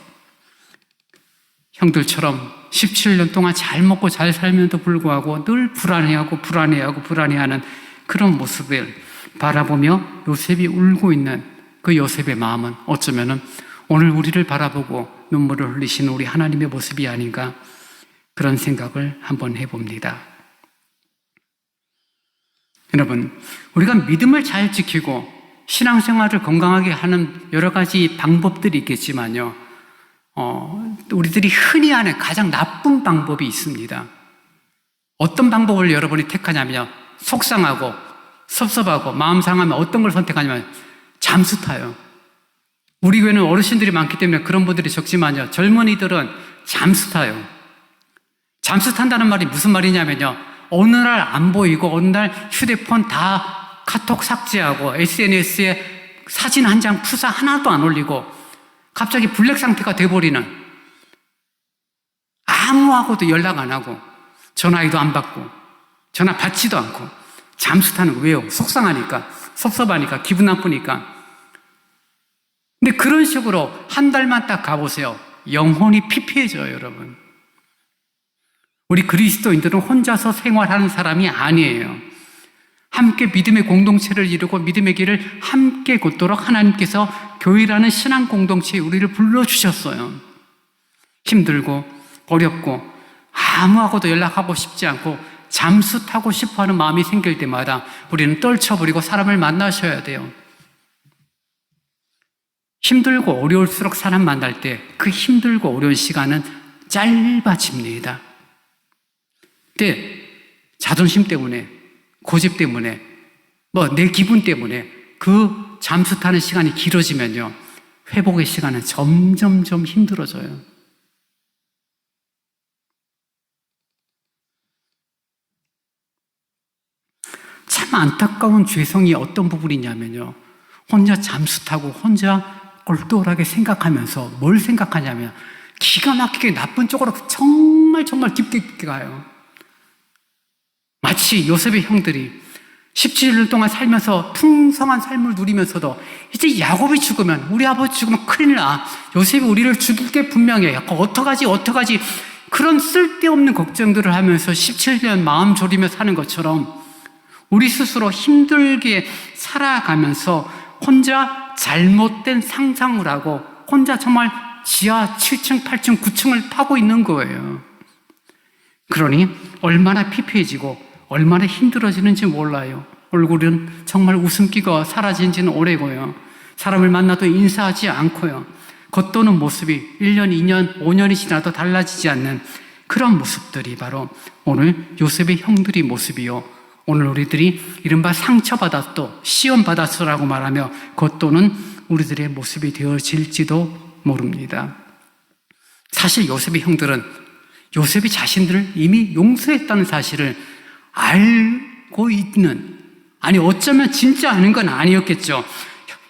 형들처럼 17년 동안 잘 먹고 잘 살면도 불구하고 늘 불안해하는 그런 모습을 바라보며 요셉이 울고 있는 그 요셉의 마음은 어쩌면은 오늘 우리를 바라보고 눈물을 흘리시는 우리 하나님의 모습이 아닌가, 그런 생각을 한번 해봅니다. 여러분, 우리가 믿음을 잘 지키고 신앙생활을 건강하게 하는 여러 가지 방법들이 있겠지만요, 우리들이 흔히 하는 가장 나쁜 방법이 있습니다. 어떤 방법을 여러분이 택하냐면요, 속상하고 섭섭하고 마음 상하면 어떤 걸 선택하냐면 잠수 타요. 우리 교회는 어르신들이 많기 때문에 그런 분들이 적지만요, 젊은이들은 잠수 타요. 잠수 탄다는 말이 무슨 말이냐면요, 어느 날 안 보이고 어느 날 휴대폰 다 카톡 삭제하고 SNS에 사진 한 장 푸사 하나도 안 올리고 갑자기 블랙 상태가 돼버리는, 아무하고도 연락 안 하고 전화기도 안 받고 전화 받지도 않고 잠수 타는 거. 왜요? 속상하니까, 섭섭하니까, 기분 나쁘니까. 근데 그런 식으로 한 달만 딱 가보세요. 영혼이 피폐해져요, 여러분. 우리 그리스도인들은 혼자서 생활하는 사람이 아니에요. 함께 믿음의 공동체를 이루고 믿음의 길을 함께 걷도록 하나님께서 교회라는 신앙 공동체에 우리를 불러주셨어요. 힘들고 어렵고 아무하고도 연락하고 싶지 않고 잠수 타고 싶어하는 마음이 생길 때마다 우리는 떨쳐버리고 사람을 만나셔야 돼요. 힘들고 어려울수록 사람 만날 때 그 힘들고 어려운 시간은 짧아집니다. 근데 자존심 때문에, 고집 때문에, 내 기분 때문에 그 잠수 타는 시간이 길어지면요, 회복의 시간은 점점점 힘들어져요. 참 안타까운 죄성이 어떤 부분이냐면요, 혼자 잠수 타고 혼자 꼴똘하게 생각하면서 뭘 생각하냐면 기가 막히게 나쁜 쪽으로 정말 깊게 가요. 마치 요셉의 형들이 17년 동안 살면서 풍성한 삶을 누리면서도 이제 야곱이 죽으면, 우리 아버지 죽으면 큰일 나, 요셉이 우리를 죽일 게 분명해, 어떡하지 그런 쓸데없는 걱정들을 하면서 17년 마음 졸이며 사는 것처럼 우리 스스로 힘들게 살아가면서 혼자 잘못된 상상을 하고 혼자 정말 지하 7층, 8층, 9층을 타고 있는 거예요. 그러니 얼마나 피폐해지고 얼마나 힘들어지는지 몰라요. 얼굴은 정말 웃음기가 사라진 지는 오래고요. 사람을 만나도 인사하지 않고요. 겉도는 모습이 1년, 2년, 5년이 지나도 달라지지 않는 그런 모습들이 바로 오늘 요셉의 형들의 모습이요. 오늘 우리들이 이른바 상처받았도, 시험받았어라고 말하며 겉도는 우리들의 모습이 되어질지도 모릅니다. 사실 요셉의 형들은 요셉이 자신들을 이미 용서했다는 사실을 알고 있는, 아니 어쩌면 진짜 아는 건 아니었겠죠.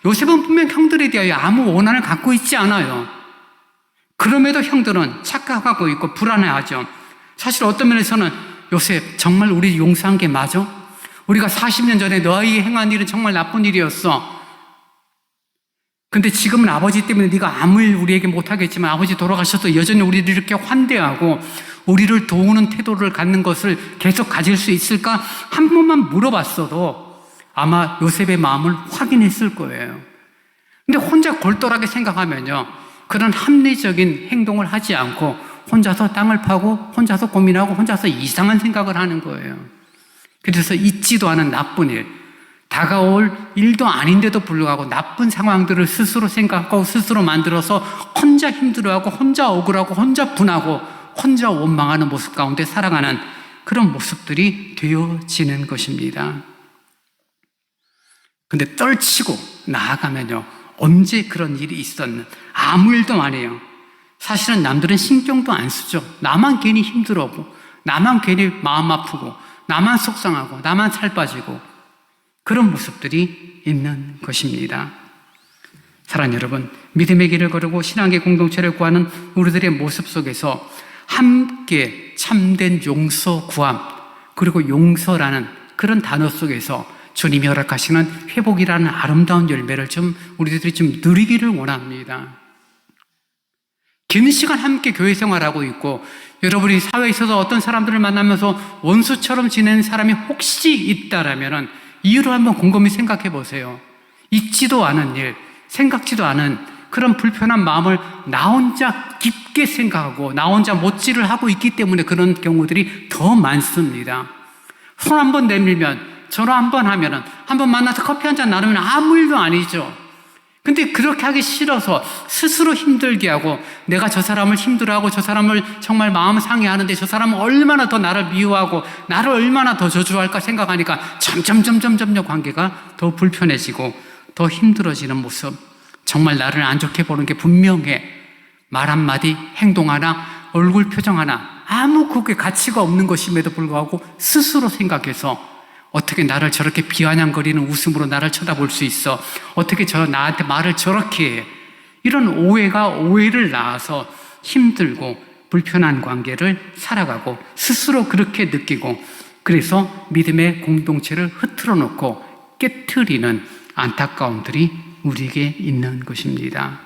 요셉은 분명 형들에 대하여 아무 원한을 갖고 있지 않아요. 그럼에도 형들은 착각하고 있고 불안해하죠. 사실 어떤 면에서는 요셉 정말 우리 용서한 게 맞아? 우리가 40년 전에 너희 행한 일은 정말 나쁜 일이었어. 근데 지금은 아버지 때문에 네가 아무 일 우리에게 못하겠지만 아버지 돌아가셔도 여전히 우리를 이렇게 환대하고 우리를 도우는 태도를 갖는 것을 계속 가질 수 있을까? 한 번만 물어봤어도 아마 요셉의 마음을 확인했을 거예요. 근데 혼자 골똘하게 생각하면요, 그런 합리적인 행동을 하지 않고 혼자서 땅을 파고 혼자서 고민하고 혼자서 이상한 생각을 하는 거예요. 그래서 있지도 않은 나쁜 일, 다가올 일도 아닌데도 불구하고 나쁜 상황들을 스스로 생각하고 스스로 만들어서 혼자 힘들어하고 혼자 억울하고 혼자 분하고 혼자 원망하는 모습 가운데 살아가는 그런 모습들이 되어지는 것입니다. 근데 떨치고 나아가면요, 언제 그런 일이 있었는? 아무 일도 안 해요. 사실은 남들은 신경도 안 쓰죠. 나만 괜히 힘들어하고 나만 괜히 마음 아프고 나만 속상하고 나만 살 빠지고 그런 모습들이 있는 것입니다. 사랑하는 여러분, 믿음의 길을 걸고 신앙의 공동체를 구하는 우리들의 모습 속에서 함께 참된 용서 구함, 그리고 용서라는 그런 단어 속에서 주님이 허락하시는 회복이라는 아름다운 열매를 우리들이 누리기를 원합니다. 긴 시간 함께 교회 생활하고 있고 여러분이 사회에 있어서 어떤 사람들을 만나면서 원수처럼 지내는 사람이 혹시 있다라면 이유를 한번 곰곰이 생각해 보세요. 있지도 않은 일, 생각지도 않은 그런 불편한 마음을 나 혼자 깊게 생각하고 나 혼자 못질을 하고 있기 때문에 그런 경우들이 더 많습니다. 손 한 번 내밀면, 전화 한 번 하면은, 한 번 만나서 커피 한 잔 나누면 아무 일도 아니죠. 근데 그렇게 하기 싫어서 스스로 힘들게 하고 내가 저 사람을 힘들어하고 저 사람을 정말 마음 상해하는데 저 사람은 얼마나 더 나를 미워하고 나를 얼마나 더 저주할까 생각하니까 점점 관계가 더 불편해지고 더 힘들어지는 모습, 정말 나를 안 좋게 보는 게 분명해. 말 한마디, 행동 하나, 얼굴 표정 하나 아무 그게 가치가 없는 것임에도 불구하고 스스로 생각해서 어떻게 나를 저렇게 비아냥거리는 웃음으로 나를 쳐다볼 수 있어? 어떻게 나한테 말을 저렇게 해? 이런 오해가 오해를 낳아서 힘들고 불편한 관계를 살아가고 스스로 그렇게 느끼고 그래서 믿음의 공동체를 흐트러 놓고 깨트리는 안타까움들이 우리에게 있는 것입니다.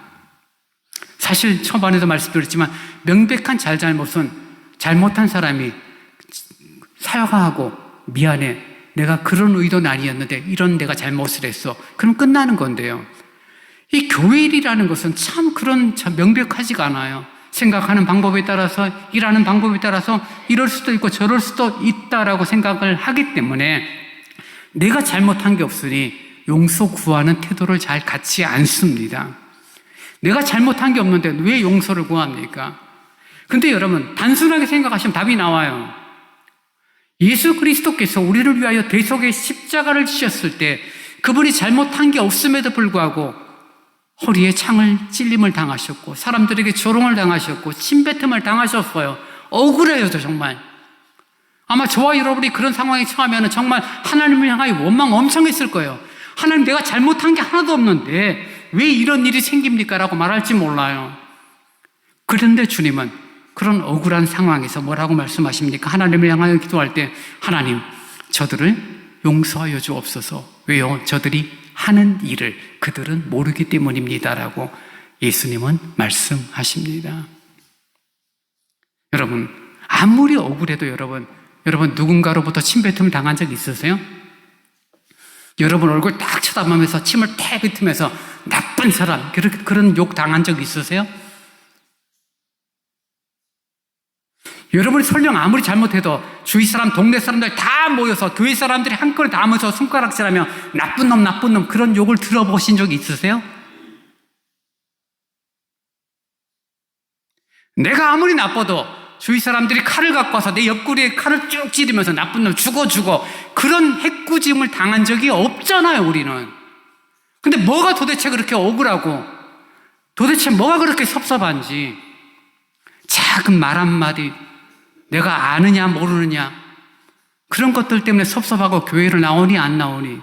사실 초반에도 말씀드렸지만 명백한 잘잘못은 잘못한 사람이 사과하고 미안해, 내가 그런 의도는 아니었는데 이런 내가 잘못을 했어, 그럼 끝나는 건데요. 이 교회 일이라는 것은 참 명백하지가 않아요. 생각하는 방법에 따라서, 일하는 방법에 따라서 이럴 수도 있고 저럴 수도 있다라고 생각을 하기 때문에 내가 잘못한 게 없으니 용서 구하는 태도를 잘 갖지 않습니다. 내가 잘못한 게 없는데 왜 용서를 구합니까? 근데 여러분, 단순하게 생각하시면 답이 나와요. 예수 그리스도께서 우리를 위하여 대속의 십자가를 지셨을 때 그분이 잘못한 게 없음에도 불구하고 허리에 창을 찔림을 당하셨고 사람들에게 조롱을 당하셨고 침뱉음을 당하셨어요. 억울해요, 정말. 아마 저와 여러분이 그런 상황에 처하면 정말 하나님을 향하여 원망 엄청 했을 거예요. 하나님, 내가 잘못한 게 하나도 없는데 왜 이런 일이 생깁니까? 라고 말할지 몰라요. 그런데 주님은 그런 억울한 상황에서 뭐라고 말씀하십니까? 하나님을 향하여 기도할 때 하나님, 저들을 용서하여 주옵소서. 왜요? 저들이 하는 일을 그들은 모르기 때문입니다라고 예수님은 말씀하십니다. 여러분, 아무리 억울해도 여러분 누군가로부터 침뱉음을 당한 적 있으세요? 여러분 얼굴 딱 쳐다보면서 침을 탁 뱉으면서 나쁜 사람, 그런 욕 당한 적 있으세요? 여러분이 설령 아무리 잘못해도 주위 사람, 동네 사람들 다 모여서 교회 사람들이 한꺼번에 다 모여서 손가락질하면 나쁜 놈, 나쁜 놈 그런 욕을 들어보신 적이 있으세요? 내가 아무리 나빠도 주위 사람들이 칼을 갖고 와서 내 옆구리에 칼을 쭉 찌르면서 나쁜 놈 죽어 그런 해꾸짐을 당한 적이 없잖아요, 우리는. 근데 뭐가 도대체 그렇게 억울하고 도대체 뭐가 그렇게 섭섭한지 작은 말 한마디 내가 아느냐 모르느냐 그런 것들 때문에 섭섭하고 교회를 나오니 안 나오니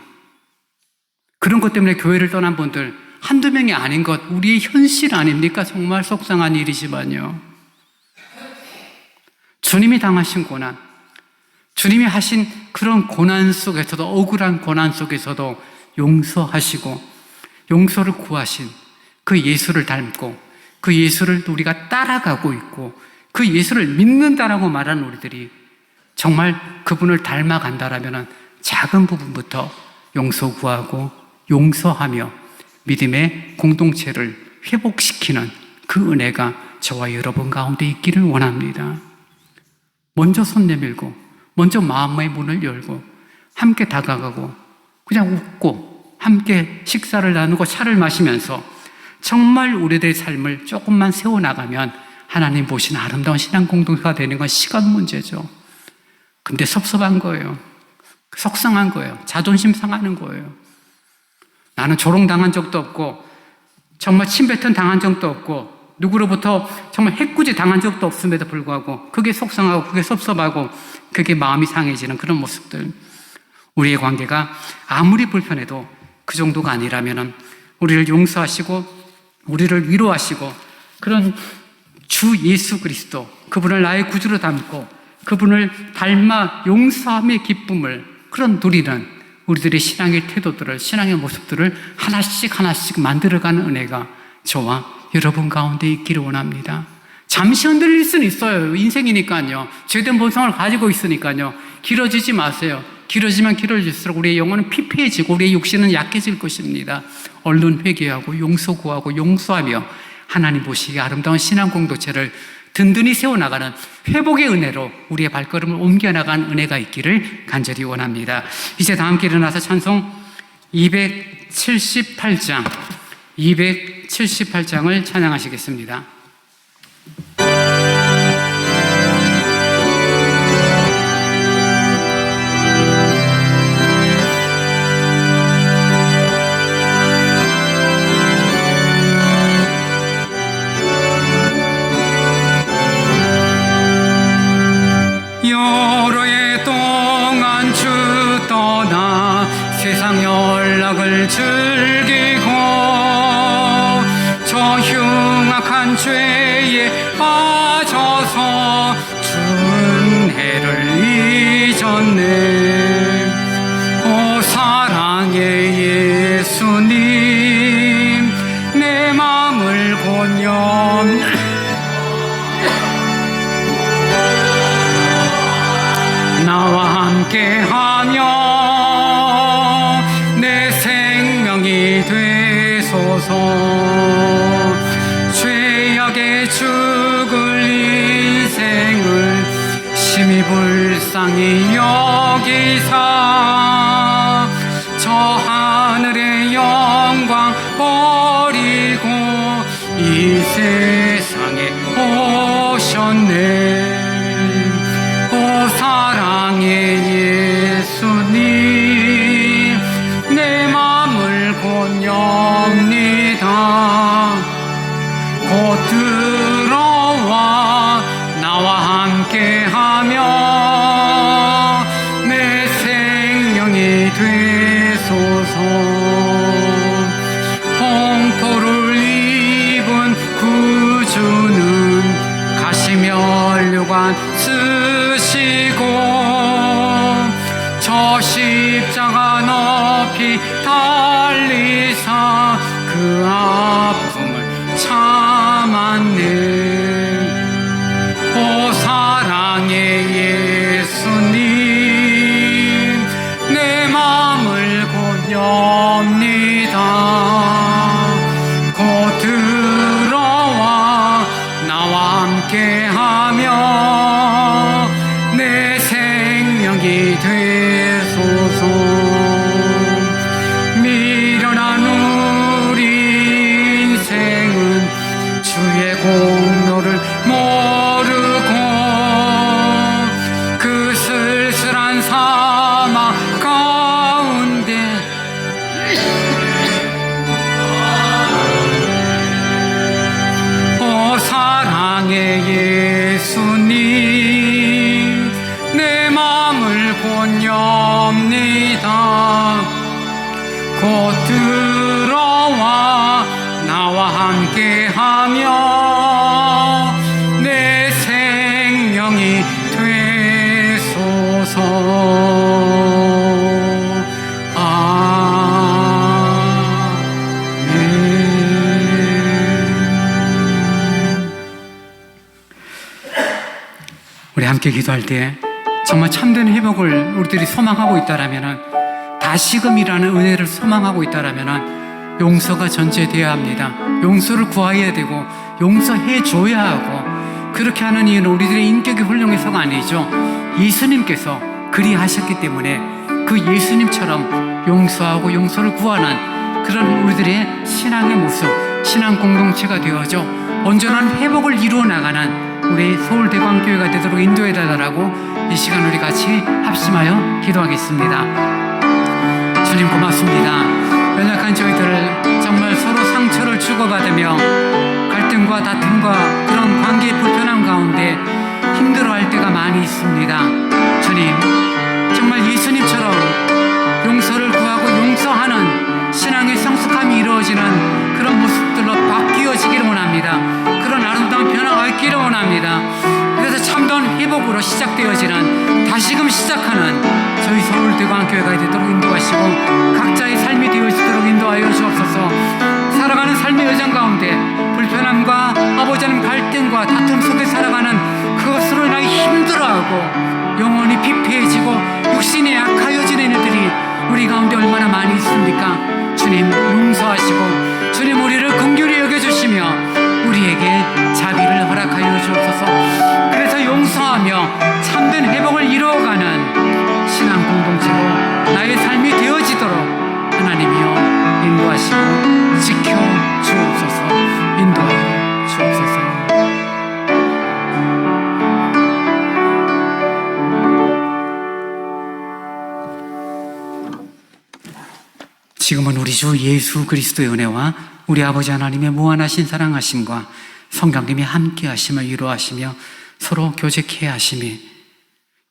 그런 것 때문에 교회를 떠난 분들 한두 명이 아닌 것 우리의 현실 아닙니까? 정말 속상한 일이지만요. 주님이 당하신 고난, 주님이 하신 그런 고난 속에서도 억울한 고난 속에서도 용서하시고 용서를 구하신 그 예수를 닮고 그 예수를 우리가 따라가고 있고 그 예수를 믿는다라고 말하는 우리들이 정말 그분을 닮아간다라면 작은 부분부터 용서 구하고 용서하며 믿음의 공동체를 회복시키는 그 은혜가 저와 여러분 가운데 있기를 원합니다. 먼저 손 내밀고 먼저 마음의 문을 열고 함께 다가가고 그냥 웃고 함께 식사를 나누고 차를 마시면서 정말 우리들의 삶을 조금만 세워나가면 하나님 보시는 아름다운 신앙 공동체가 되는 건 시간 문제죠. 근데 섭섭한 거예요. 속상한 거예요. 자존심 상하는 거예요. 나는 조롱당한 적도 없고 정말 침뱉은 당한 적도 없고 누구로부터 정말 해꾸지 당한 적도 없음에도 불구하고 그게 속상하고 그게 섭섭하고 그게 마음이 상해지는 그런 모습들. 우리의 관계가 아무리 불편해도 그 정도가 아니라면 우리를 용서하시고 우리를 위로하시고 그런 주 예수 그리스도 그분을 나의 구주로 담고 그분을 닮아 용서함의 기쁨을 그런 누리는 우리들의 신앙의 태도들을 신앙의 모습들을 하나씩 만들어가는 은혜가 저와 여러분 가운데 있기를 원합니다. 잠시 흔들릴 수는 있어요. 인생이니까요. 죄된 본성을 가지고 있으니까요. 길어지지 마세요. 길어지면 길어질수록 우리의 영혼은 피폐해지고 우리의 육신은 약해질 것입니다. 얼른 회개하고 용서 구하고 용서하며 하나님 보시기에 아름다운 신앙 공동체를 든든히 세워나가는 회복의 은혜로 우리의 발걸음을 옮겨나가는 은혜가 있기를 간절히 원합니다. 이제 다 함께 일어나서 찬송 278장을 찬양하시겠습니다. 여러 해 동안 주 떠나 세상 연락을 즐기고 저 흉악한 죄에 빠져서 은혜를 잊었네. 오 사랑의 예수님 내 마음을 곤염 나와 함께하며 내 생명이 되소서. 죄악에 죽을 인생을 심히 불쌍히 여기사 저 하늘의 영광 버리고 이 세상에 오셨네. 사랑의 예수님 내 마음을 곤엽니다. 곧 들어와 나와 함께하며 내 생명이 되소서. 홍포를 입은 구주는 가시면류관 쓰시고 저 십자가 높이 달리사 그 아픔을 참았네. 오 사랑의 예수님 내 마음을 곤엽니다. 곧 들어와 나와 함께하며 내 생명이 되소서. 미련한 우리 인생은 주의 공로를 모르고 그 쓸쓸한 사막 가운데 사랑의 예수님 내 맘을 본엽니다. 곧 들어와 나와 함께하며 내 생명이 되소서. 우리 함께 기도할 때 정말 참된 회복을 우리들이 소망하고 있다라면은, 다시금이라는 은혜를 소망하고 있다라면은 용서가 전제되어야 합니다. 용서를 구해야 되고 용서해 줘야 하고, 그렇게 하는 이유는 우리들의 인격이 훌륭해서가 아니죠. 예수님께서 그리하셨기 때문에 그 예수님처럼 용서하고 용서를 구하는 그런 우리들의 신앙의 모습, 신앙 공동체가 되어져 온전한 회복을 이루어 나가는 우리 서울대광교회가 되도록 인도해 달라고 이 시간 우리 같이 합심하여 기도하겠습니다. 주님 고맙습니다. 연약한 저희들을 정말 서로 상처를 주고받으며 갈등과 다툼과 그런 관계의 불편함 가운데 힘들어할 때가 많이 있습니다. 주님, 정말 예수님처럼 용서를 구하고 용서하는 신앙의 성숙함이 이루어지는 그런 모습들로 바뀌어지기를 원합니다. 그런 아름다운 변화가 있기를 원합니다. 그래서 참다운 회복으로 시작되어지는, 다시금 시작하는 저희 서울대광교회가 되도록 인도하시고 각자의 삶이 되어지도록 인도하여 주옵소서. 살아가는 삶의 여정 가운데 불편함과 아버지 하나님 갈등과 다툼 속에 살아가는 그것으로 인하여 힘들어하고 영혼이 피폐해지고 육신이 약하여지는 일들이 우리 가운데 얼마나 많이 있습니까? 주님 용서하시고 주님 우리를 긍휼히 여겨주시며 우리에게 자비를 허락하여 주옵소서. 그래서 용서하며 참된 회복을 이루어가는 신앙 공동체로 나의 삶이 되어지도록 하나님이여 인도하시고 지켜 주옵소서. 인도하여 주옵소서. 지금은 우리 주 예수 그리스도의 은혜와 우리 아버지 하나님의 무한하신 사랑하심과 성령님이 함께 하시며 위로하시며 서로 교제케 하심이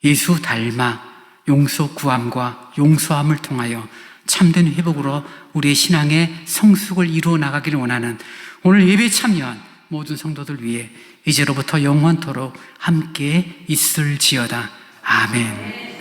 예수 닮아 용서 구함과 용서함을 통하여 참된 회복으로 우리의 신앙의 성숙을 이루어 나가기를 원하는 오늘 예배 참여한 모든 성도들 위해 이제로부터 영원토록 함께 있을지어다. 아멘.